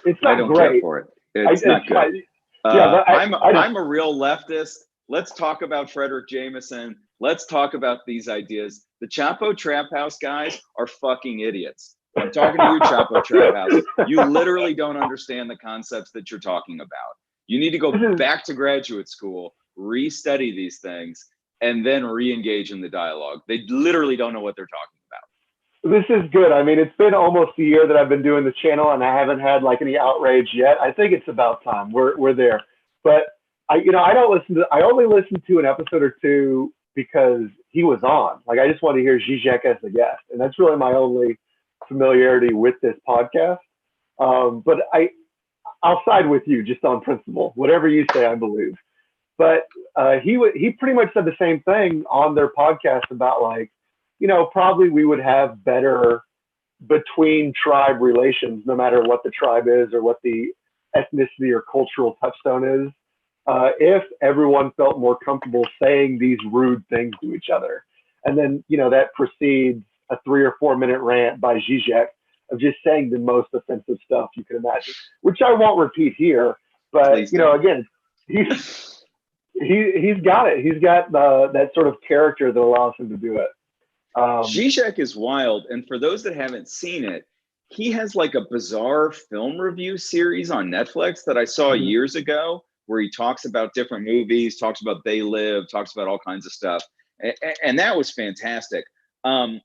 It's not I don't great. care for it. It's not good. I'm a real leftist. Let's talk about Frederick Jameson. Let's talk about these ideas. The Chapo Trap House guys are fucking idiots. I'm talking to you, Chapo Trap House. You literally don't understand the concepts that you're talking about. You need to go back to graduate school, restudy these things, and then re-engage in the dialogue. They literally don't know what they're talking about. This is good. I mean, it's been almost a year that I've been doing the channel, and I haven't had any outrage yet. I think it's about time. We're there. But I only listen to an episode or two because he was on. Like, I just want to hear Zizek as the guest, and that's really my only familiarity with this podcast. But I'll side with you just on principle. Whatever you say, I believe. But he pretty much said the same thing on their podcast about, like, probably we would have better between tribe relations, no matter what the tribe is or what the ethnicity or cultural touchstone is, if everyone felt more comfortable saying these rude things to each other. And then, that precedes a 3 or 4 minute rant by Zizek of just saying the most offensive stuff you can imagine, which I won't repeat here. But, again, he's got it. He's got that sort of character that allows him to do it. Zizek is wild. And for those that haven't seen it, he has like a bizarre film review series on Netflix that I saw years ago, where he talks about different movies, talks about They Live, talks about all kinds of stuff. And that was fantastic. To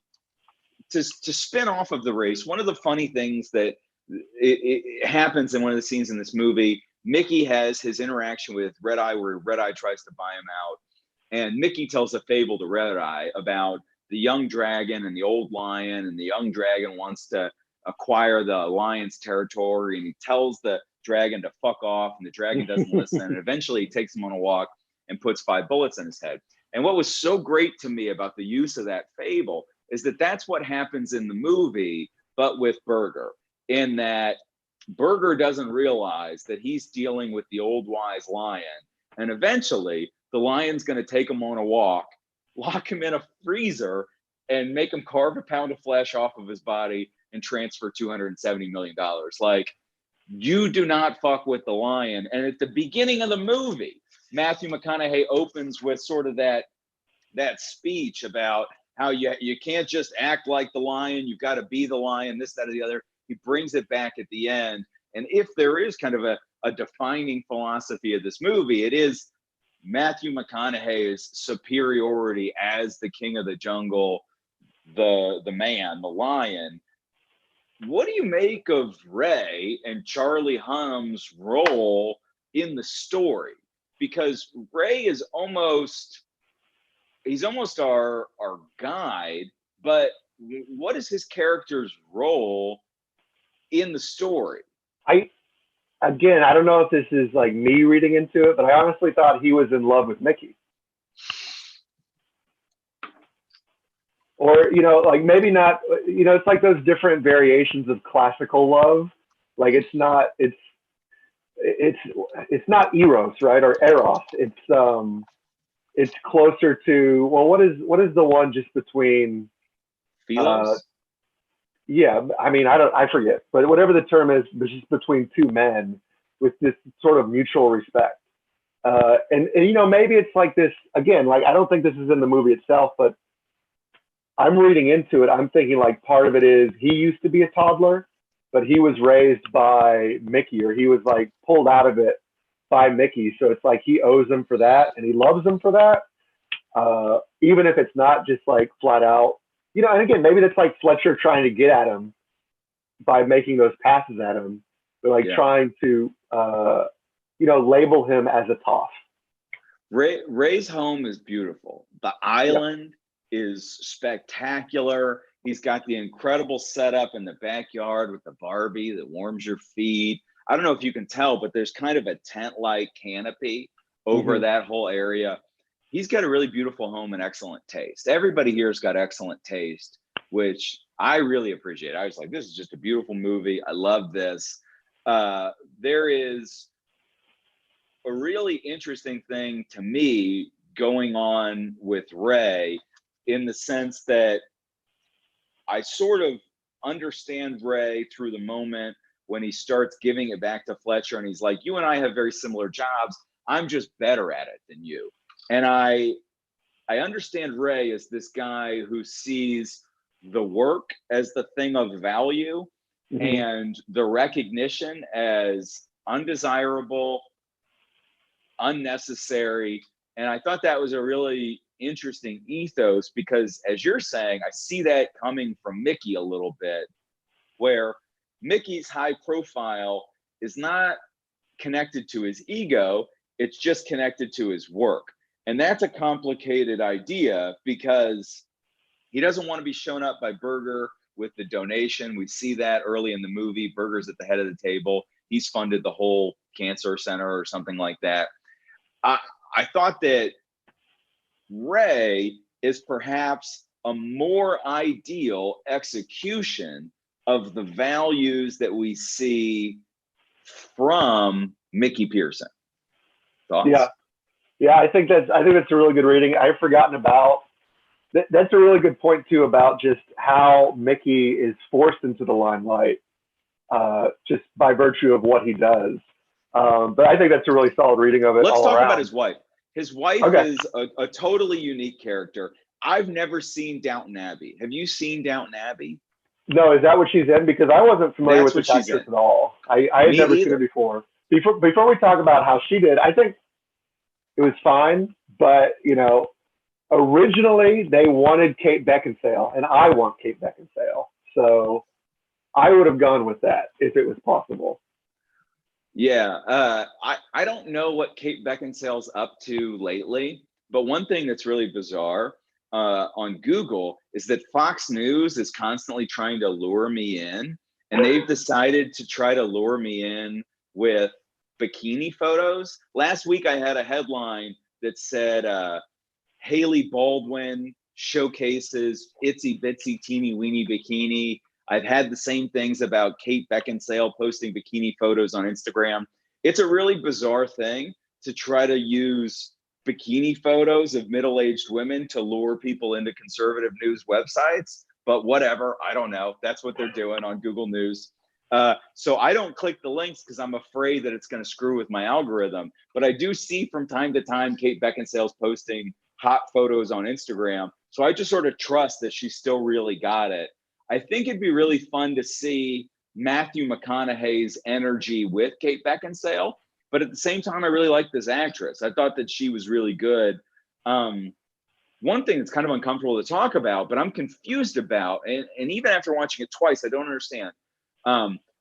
spin off of the race, one of the funny things that it happens in one of the scenes in this movie, Mickey has his interaction with Red Eye, where Red Eye tries to buy him out. And Mickey tells a fable to Red Eye about the young dragon and the old lion, and the young dragon wants to acquire the lion's territory, and he tells the dragon to fuck off, and the dragon doesn't listen, and eventually he takes him on a walk and puts 5 bullets in his head. And what was so great to me about the use of that fable is that that's what happens in the movie, but with Burger, in that Burger doesn't realize that he's dealing with the old wise lion, and eventually the lion's going to take him on a walk, lock him in a freezer, and make him carve a pound of flesh off of his body and transfer $270 million. Like, you do not fuck with the lion. And at the beginning of the movie, Matthew McConaughey opens with sort of that speech about how you can't just act like the lion, you've got to be the lion, this, that, or the other. He brings it back at the end. And if there is kind of a defining philosophy of this movie, it is Matthew McConaughey's superiority as the king of the jungle, the man, the lion. What do you make of Ray and Charlie Hunnam's role in the story? Because Ray is almost our guide, but what is his character's role in the story? I don't know if this is like me reading into it, but I honestly thought he was in love with Mickey. Or, like, maybe not, it's like those different variations of classical love. Like, it's not eros, right? Or eros. It's closer to, well, what is the one just between Philos? Yeah, I mean, I forget, but whatever the term is, just between two men with this sort of mutual respect. And maybe it's like this, again, like, I don't think this is in the movie itself, but I'm reading into it. I'm thinking, like, part of it is he used to be a toddler, but he was raised by Mickey, or he was, like, pulled out of it by Mickey. So it's like he owes him for that, and he loves him for that, even if it's not just, like, flat out. And again, maybe that's like Fletcher trying to get at him by making those passes at him, but like trying to, label him as a toff. Ray's home is beautiful. The island is spectacular. He's got the incredible setup in the backyard with the Barbie that warms your feet. I don't know if you can tell, but there's kind of a tent-like canopy over that whole area. He's got a really beautiful home and excellent taste. Everybody here has got excellent taste, which I really appreciate. I was like, this is just a beautiful movie. I love this. There is a really interesting thing to me going on with Ray, in the sense that I sort of understand Ray through the moment when he starts giving it back to Fletcher, and he's like, you and I have very similar jobs. I'm just better at it than you. And I understand Ray as this guy who sees the work as the thing of value, and the recognition as undesirable, unnecessary. And I thought that was a really interesting ethos, because, as you're saying, I see that coming from Mickey a little bit, where Mickey's high profile is not connected to his ego, it's just connected to his work. And that's a complicated idea because he doesn't want to be shown up by Berger with the donation. We see that early in the movie. Berger's at the head of the table. He's funded the whole cancer center or something like that. I thought that Ray is perhaps a more ideal execution of the values that we see from Mickey Pearson. Thoughts? Yeah, I think that's a really good reading. I've forgotten about that's a really good point too, about just how Mickey is forced into the limelight just by virtue of what he does. But I think that's a really solid reading of it. Let's talk around. About his wife. His wife is a totally unique character. I've never seen Downton Abbey. Have you seen Downton Abbey? No, is that what she's in? Because I wasn't familiar with this actress at all. I had never seen her before. Before we talk about how she did, I think it was fine. But, you know, originally they wanted Kate Beckinsale, and I want Kate Beckinsale. So I would have gone with that if it was possible. Yeah, I don't know what Kate Beckinsale's up to lately, but one thing that's really bizarre on Google is that Fox News is constantly trying to lure me in, and they've decided to try to lure me in with bikini photos. Last week I had a headline that said Haley Baldwin showcases itsy bitsy teeny weeny bikini. I've had the same things about Kate Beckinsale posting bikini photos on Instagram. It's a really bizarre thing to try to use bikini photos of middle-aged women to lure people into conservative news websites, but whatever, I don't know. That's what they're doing on Google News. So I don't click the links because I'm afraid that it's going to screw with my algorithm. But I do see from time to time Kate Beckinsale's posting hot photos on Instagram. So I just sort of trust that she still really got it. I think it'd be really fun to see Matthew McConaughey's energy with Kate Beckinsale. But at the same time, I really like this actress. I thought that she was really good. One thing that's kind of uncomfortable to talk about, but I'm confused about, and even after watching it twice, I don't understand.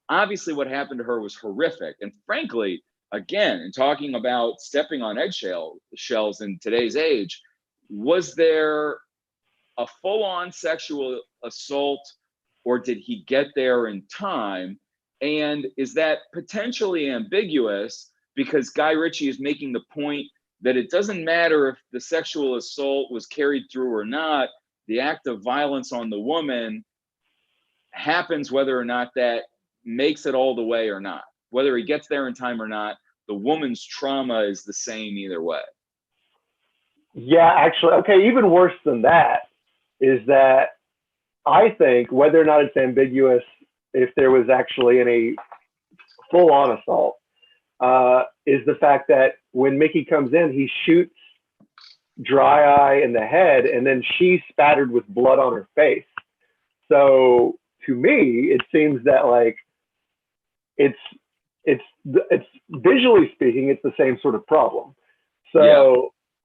Obviously, what happened to her was horrific. And frankly, again, in talking about stepping on eggshells in today's age, was there a full-on sexual assault, or did he get there in time? And is that potentially ambiguous because Guy Ritchie is making the point that it doesn't matter if the sexual assault was carried through or not, the act of violence on the woman happens whether or not that makes it all the way or not. Whether he gets there in time or not, the woman's trauma is the same either way. Yeah, actually, okay, even worse than that is that I think whether or not it's ambiguous if there was actually any full-on assault is the fact that when Mickey comes in, he shoots Dry Eye in the head, and then she's spattered with blood on her face. So to me, it seems that like it's visually speaking, it's the same sort of problem. So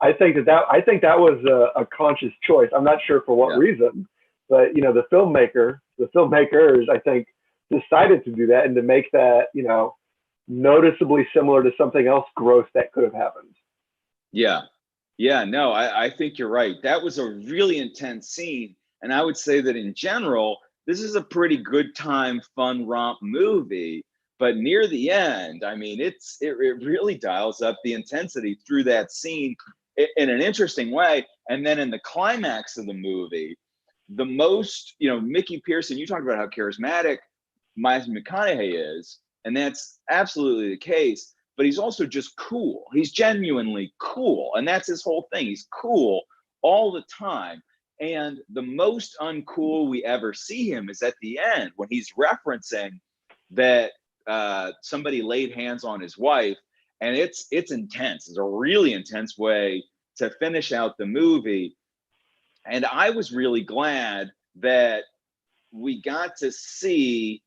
yeah. I think that was a conscious choice. I'm not sure for what reason, but you know, the filmmakers, I think, decided to do that and to make that, you know, noticeably similar to something else gross that could have happened. Yeah. No, I think you're right. That was a really intense scene, and I would say that in general, this is a pretty good time, fun romp movie. But near the end, I mean, it really dials up the intensity through that scene in an interesting way. And then in the climax of the movie, the most, you know, Mickey Pearson, you talked about how charismatic Matthew McConaughey is, and that's absolutely the case, but he's also just cool. He's genuinely cool, and that's his whole thing. He's cool all the time. And the most uncool we ever see him is at the end when he's referencing that somebody laid hands on his wife, and it's intense. It's a really intense way to finish out the movie. And I was really glad that we got to see,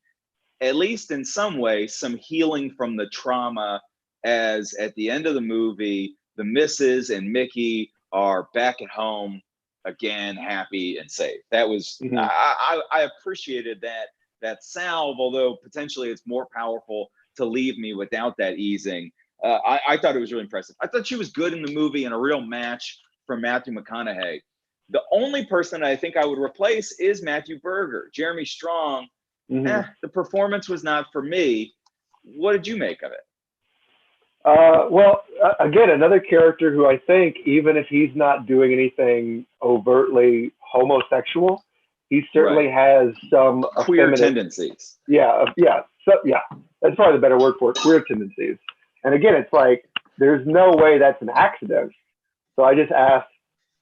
at least in some way, some healing from the trauma, as at the end of the movie, the missus and Mickey are back at home again, happy and safe. That was, I appreciated that salve, although potentially it's more powerful to leave me without that easing. I thought it was really impressive. I thought she was good in the movie and a real match for Matthew McConaughey. The only person I think I would replace is Matthew Berger. Jeremy Strong, the performance was not for me. What did you make of it? Well, again, another character who I think, even if he's not doing anything overtly homosexual, he certainly has some queer tendencies. Yeah, that's probably the better word for it, queer tendencies. And again, it's like, there's no way that's an accident. So I just asked,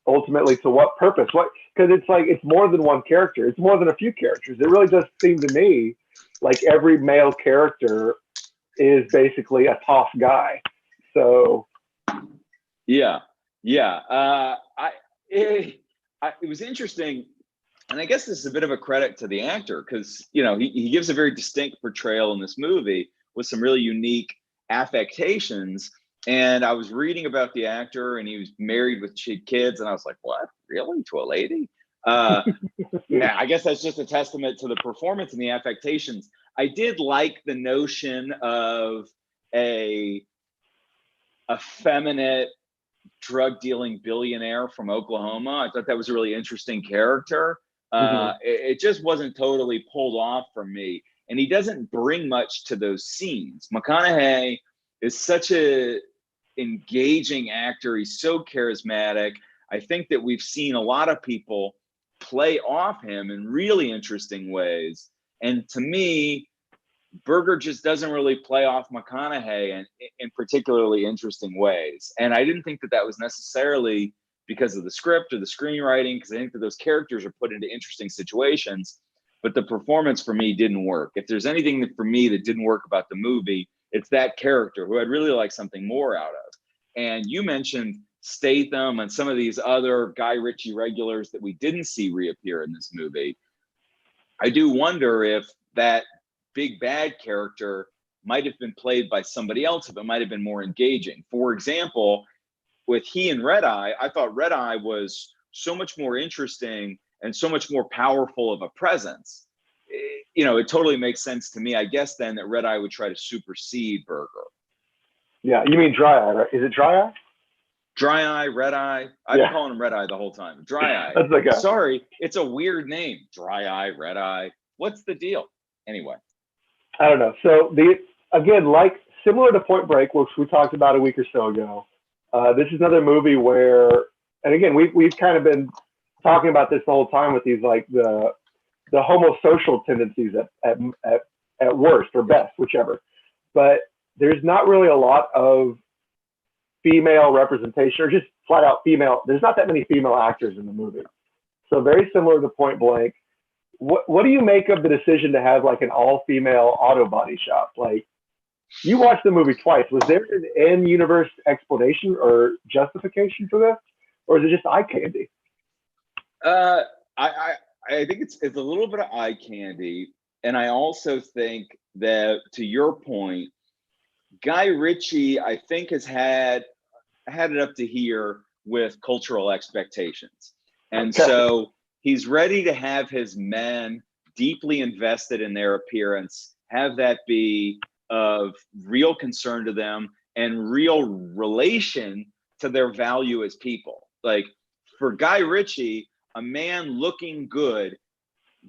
ultimately, to what purpose? What? Because it's like, it's more than one character. It's more than a few characters. It really does seem to me like every male character is basically a tough guy. So yeah. It was interesting, and I guess this is a bit of a credit to the actor, because he gives a very distinct portrayal in this movie with some really unique affectations. And I was reading about the actor, and he was married with kids, and I was like, what, really, to a lady? Yeah, I guess that's just a testament to the performance and the affectations. I did like the notion of a effeminate drug dealing billionaire from Oklahoma. I thought that was a really interesting character. It just wasn't totally pulled off for me. And he doesn't bring much to those scenes. McConaughey is such a engaging actor. He's so charismatic. I think that we've seen a lot of people play off him in really interesting ways. And to me, Berger just doesn't really play off McConaughey in particularly interesting ways. And I didn't think that that was necessarily because of the script or the screenwriting, because I think that those characters are put into interesting situations, but the performance for me didn't work. If there's anything that for me that didn't work about the movie, it's that character who I'd really like something more out of. And you mentioned Statham and some of these other Guy Ritchie regulars that we didn't see reappear in this movie. I do wonder if that big bad character might have been played by somebody else, if it might have been more engaging. For example, with he and Red Eye, I thought Red Eye was so much more interesting and so much more powerful of a presence. It totally makes sense to me, I guess, then, that Red Eye would try to supersede Berger. Yeah, you mean Dry Eye, right? Is it Dry Eye? Dry Eye, Red Eye. I've been calling him Red Eye the whole time. Dry Eye. That's okay. Sorry, it's a weird name. Dry Eye, Red Eye. What's the deal? Anyway. I don't know. So again, like similar to Point Break, which we talked about a week or so ago, this is another movie where, and again, we've kind of been talking about this the whole time with these, like the homosocial tendencies at worst or best, whichever. But there's not really a lot of female representation, or just flat out female. There's not that many female actors in the movie. So very similar to Point Blank. What do you make of the decision to have like an all-female auto body shop? Like, you watched the movie twice. Was there an in-universe explanation or justification for this, or is it just eye candy? I think it's a little bit of eye candy, and I also think that, to your point, Guy Ritchie, I think, has had it up to here with cultural expectations, and so he's ready to have his men deeply invested in their appearance, have that be of real concern to them and real relation to their value as people. Like, for Guy Ritchie, a man looking good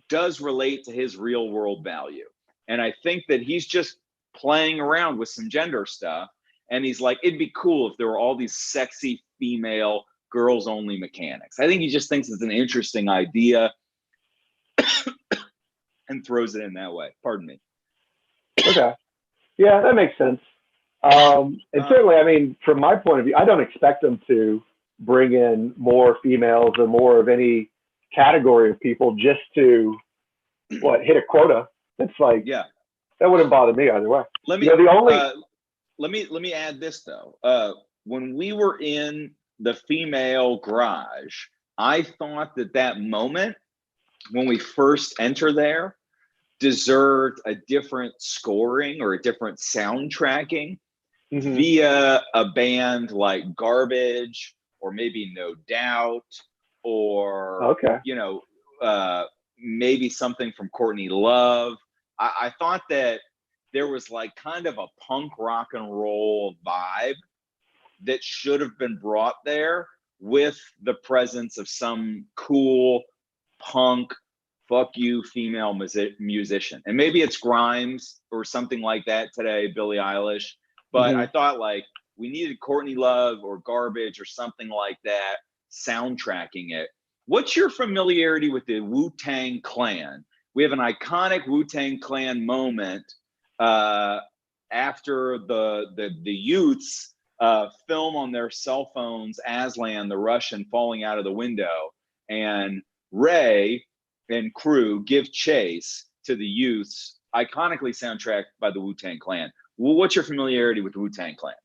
does relate to his real world value. And I think that he's just playing around with some gender stuff. And he's like, it'd be cool if there were all these sexy female girls only mechanics. I think he just thinks it's an interesting idea and throws it in that way. Pardon me. Okay. Yeah, that makes sense. And certainly, I mean, from my point of view, I don't expect them to bring in more females or more of any category of people just to hit a quota. It's like, yeah, that wouldn't bother me either way. Let me let me add this though. When we were in the female garage, I thought that moment when we first enter there deserved a different scoring or a different soundtracking via a band like Garbage or maybe No Doubt or maybe something from Courtney Love. I thought that there was like kind of a punk rock and roll vibe that should have been brought there with the presence of some cool punk fuck you female musician. And maybe it's Grimes or something like that today, Billie Eilish. But I thought like we needed Courtney Love or Garbage or something like that soundtracking it. What's your familiarity with the Wu-Tang Clan? We have an iconic Wu-Tang Clan moment after the youths film on their cell phones Aslan the Russian falling out of the window, and Ray and crew give chase to the youths, iconically soundtracked by the Wu-Tang Clan. Well, what's your familiarity with the Wu-Tang Clan?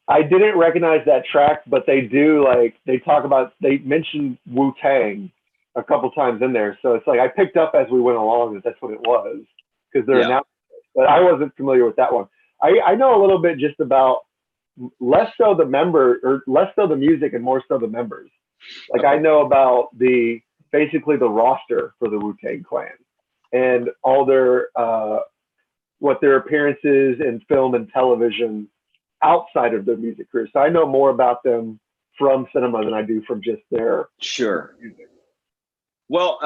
I didn't recognize that track, but they do they mention Wu-Tang a couple times in there. So it's like I picked up as we went along that that's what it was because they're announced, but I wasn't familiar with that one. I know a little bit just about less so the music and more so the members. Like I know about basically the roster for the Wu-Tang Clan and all their what their appearances in film and television outside of their music career. So I know more about them from cinema than I do from just their music. Well,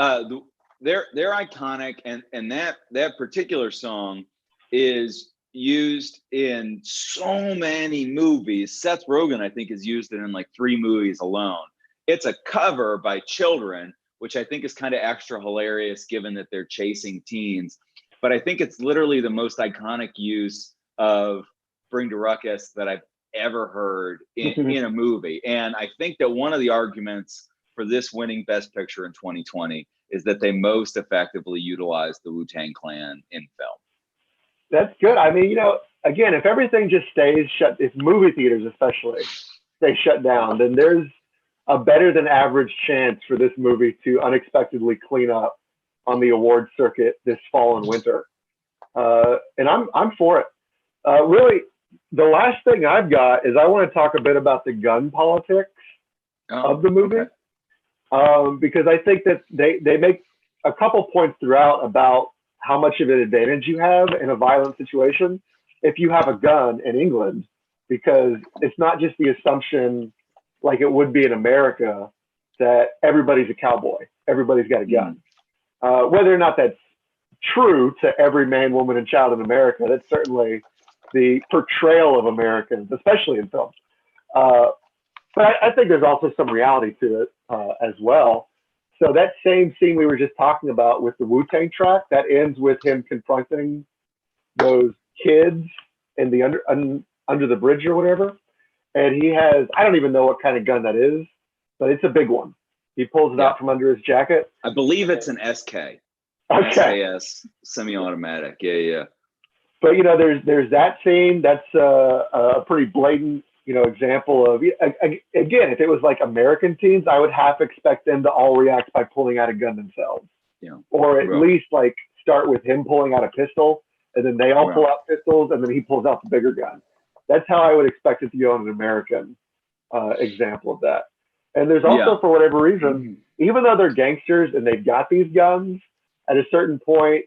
they're iconic, and that particular song is used in so many movies. Seth Rogen, I think, has used it in like 3 movies alone. It's a cover by children, which I think is kind of extra hilarious given that they're chasing teens. But I think it's literally the most iconic use of Bring the Ruckus that I've ever heard in a movie. And I think that one of the arguments for this winning Best Picture in 2020 is that they most effectively utilized the Wu-Tang Clan in film. That's good. I mean, again, if everything just stays shut, if movie theaters especially stay shut down, then there's a better than average chance for this movie to unexpectedly clean up on the award circuit this fall and winter. And I'm for it. Really, the last thing I've got is I want to talk a bit about the gun politics of the movie. Because I think that they make a couple points throughout about how much of an advantage you have in a violent situation if you have a gun in England, because it's not just the assumption like it would be in America that everybody's a cowboy, everybody's got a gun. Whether or not that's true to every man, woman, and child in America, that's certainly the portrayal of Americans, especially in film. But I think there's also some reality to it as well. So that same scene we were just talking about with the Wu-Tang track, that ends with him confronting those kids in the under the bridge or whatever. And he has, I don't even know what kind of gun that is, but it's a big one. He pulls it out from under his jacket. I believe it's an SK. Okay. SKS semi-automatic. Yeah. But there's that scene. That's a pretty blatant, example of, again, if it was like American teens, I would half expect them to all react by pulling out a gun themselves. Or at least like start with him pulling out a pistol, and then they all pull out pistols, and then he pulls out the bigger gun. That's how I would expect it to go in an American example of that. And there's also, for whatever reason, even though they're gangsters and they've got these guns, at a certain point,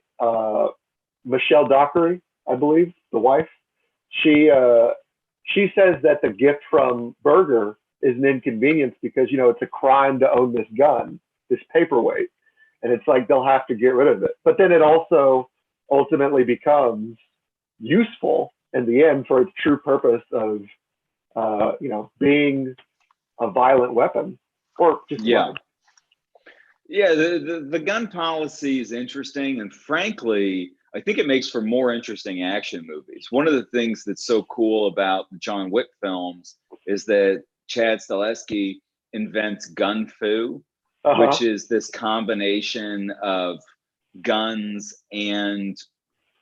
Michelle Dockery, I believe, the wife, she says that the gift from Berger is an inconvenience because, it's a crime to own this gun, this paperweight. And it's like they'll have to get rid of it. But then it also ultimately becomes useful in the end for its true purpose of, being a violent weapon or just a weapon. Yeah, the gun policy is interesting. And frankly, I think it makes for more interesting action movies. One of the things that's so cool about the John Wick films is that Chad Stahelski invents gun fu, which is this combination of guns and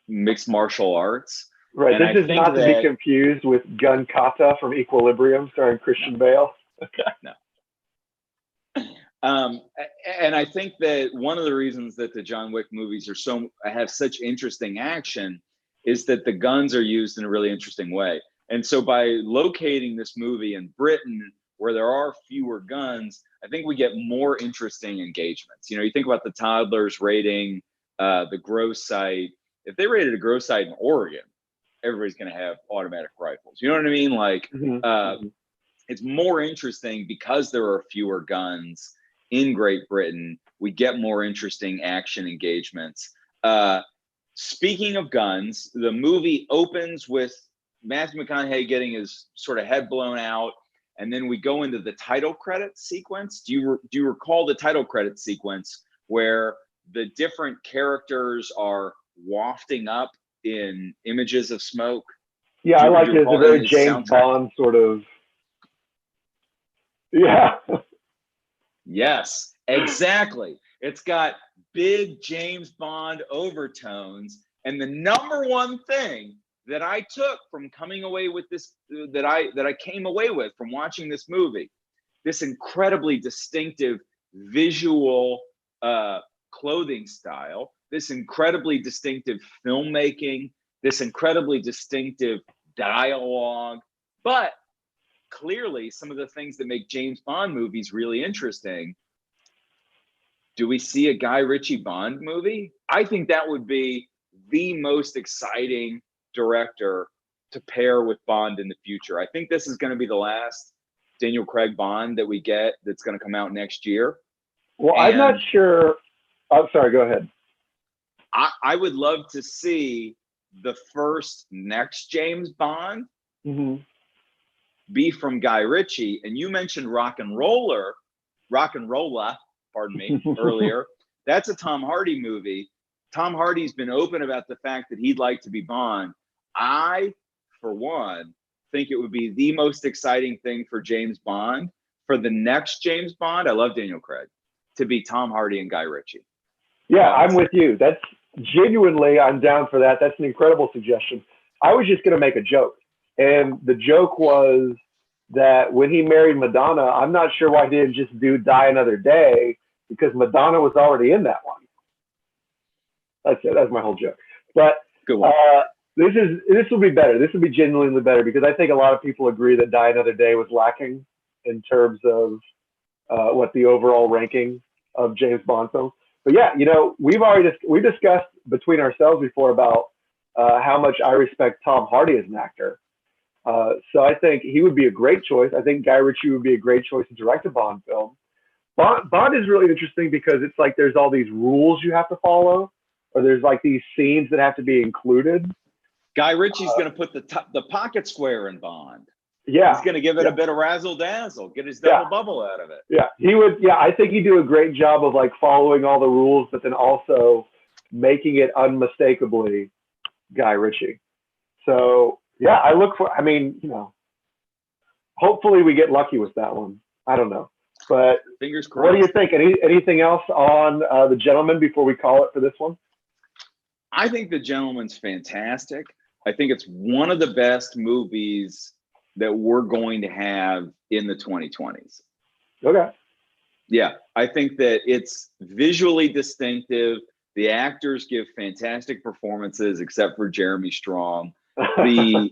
mixed martial arts. Right. And this is not to be confused with Gun Kata from Equilibrium starring Christian Bale. Okay. No. And I think that one of the reasons that the John Wick movies have such interesting action is that the guns are used in a really interesting way. And so by locating this movie in Britain, where there are fewer guns, I think we get more interesting engagements. You think about the toddlers raiding the grow site. If they raided a grow site in Oregon, everybody's going to have automatic rifles. You know what I mean? Like, it's more interesting because there are fewer guns in Great Britain. We get more interesting action engagements. Speaking of guns, the movie opens with Matthew McConaughey getting his sort of head blown out, and then we go into the title credit sequence. Do you recall the title credit sequence where the different characters are wafting up in images of smoke? Yeah, I like it. It's a very James Bond sort of. Yeah. Yes, exactly. It's got big James Bond overtones. And the number one thing that I took from coming away with this, that I came away with from watching this movie, this incredibly distinctive visual clothing style, this incredibly distinctive filmmaking, this incredibly distinctive dialogue, but clearly some of the things that make James Bond movies really interesting. Do we see a Guy Ritchie Bond movie? I think that would be the most exciting director to pair with Bond in the future. I think this is going to be the last Daniel Craig Bond that we get that's going to come out next year. Well, I'm not sure. I'm sorry, go ahead. I would love to see the first next James Bond be from Guy Ritchie. And you mentioned Rock and Rolla, pardon me, earlier. That's a Tom Hardy movie. Tom Hardy's been open about the fact that he'd like to be Bond. I, for one, think it would be the most exciting thing for James Bond, for the next James Bond. I love Daniel Craig, to be Tom Hardy and Guy Ritchie. Yeah, I'm with you. That's genuinely, I'm down for that. That's an incredible suggestion. I was just going to make a joke. And the joke was that when he married Madonna, I'm not sure why he didn't just do Die Another Day, because Madonna was already in that one. That's it. That's my whole joke. But this will be better. This will be genuinely better, because I think a lot of people agree that Die Another Day was lacking in terms of what the overall ranking of James Bond films. But yeah, you know, we discussed between ourselves before about how much I respect Tom Hardy as an actor. So I think he would be a great choice. I think Guy Ritchie would be a great choice to direct a Bond film. Bond is really interesting because it's like there's all these rules you have to follow, or there's like these scenes that have to be included. Guy Ritchie's going to put the pocket square in Bond. Yeah, he's going to give it a bit of razzle dazzle, get his double bubble out of it. Yeah, he would. Yeah, I think he'd do a great job of like following all the rules, but then also making it unmistakably Guy Ritchie. So yeah, I mean, you know, hopefully we get lucky with that one. I don't know, but fingers crossed. What do you think? Anything else on The Gentleman before we call it for this one? I think The Gentleman's fantastic. I think it's one of the best movies that we're going to have in the 2020s. Okay. Yeah, I think that it's visually distinctive. The actors give fantastic performances, except for Jeremy Strong. The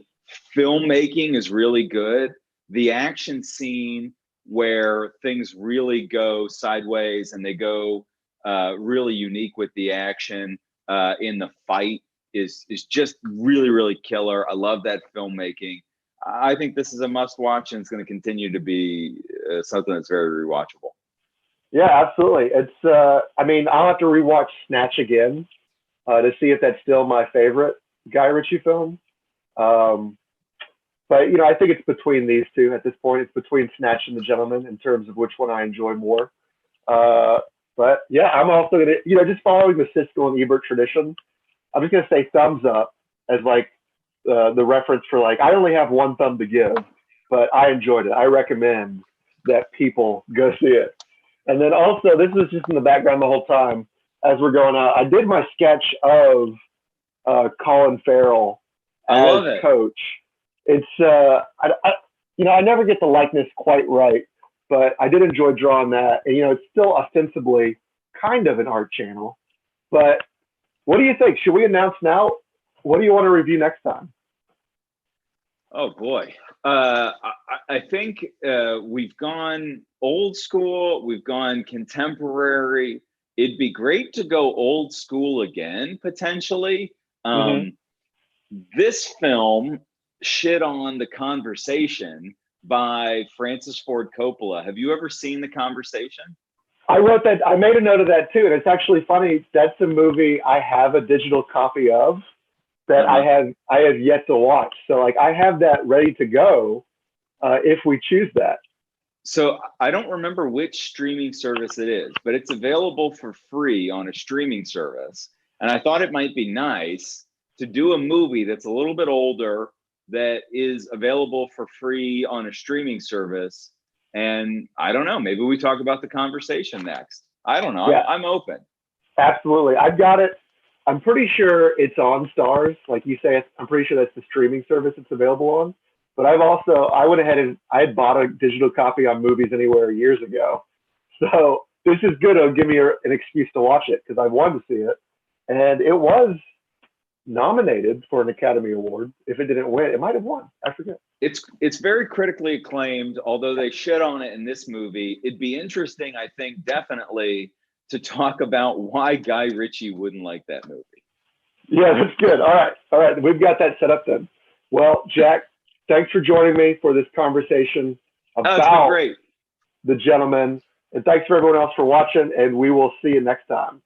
filmmaking is really good. The action scene where things really go sideways and they go really unique with the action in the fight is just really, really killer. I love that filmmaking. I think this is a must watch, and it's going to continue to be something that's very rewatchable. Yeah, absolutely. It's, I mean, I'll have to rewatch Snatch again to see if that's still my favorite Guy Ritchie film. But, you know, I think it's between these two at this point. It's between Snatch and The Gentleman in terms of which one I enjoy more. But yeah, I'm also going to, you know, just following the Siskel and Ebert tradition, I'm just going to say thumbs up as like the reference for like, I only have one thumb to give, but I enjoyed it. I recommend that people go see it. And then also, this was just in the background the whole time as we're going out. I did my sketch of Colin Farrell as Coach. It's you know, I never get the likeness quite right, but I did enjoy drawing that. And you know, it's still ostensibly kind of an art channel. But what do you think? Should we announce now? What do you want to review next time? Oh boy. I think we've gone old school, we've gone contemporary. It'd be great to go old school again, potentially. this film shit on The Conversation by Francis Ford Coppola. Have you ever seen The Conversation? I wrote that. I made a note of that too, and it's actually funny. That's a movie I have a digital copy of that I have yet to watch. So like I have that ready to go if we choose that. So I don't remember which streaming service it is, but it's available for free on a streaming service. And I thought it might be nice to do a movie that's a little bit older that is available for free on a streaming service. And I don't know, maybe we talk about The Conversation next. I don't know. Yeah. I'm open. Absolutely. I've got it. I'm pretty sure it's on Stars. Like you say, I'm pretty sure that's the streaming service it's available on. But I went ahead and I had bought a digital copy on Movies Anywhere years ago. So this is good. It'll give me an excuse to watch it because I wanted to see it. And it was nominated for an Academy Award. If it didn't win, it might have won. I forget. It's very critically acclaimed, although they shit on it in this movie. It'd be interesting, I think, definitely to talk about why Guy Ritchie wouldn't like that movie. Yeah, that's good. All right. We've got that set up then. Well, Jack, thanks for joining me for this conversation about great. The Gentleman. And thanks for everyone else for watching, and we will see you next time.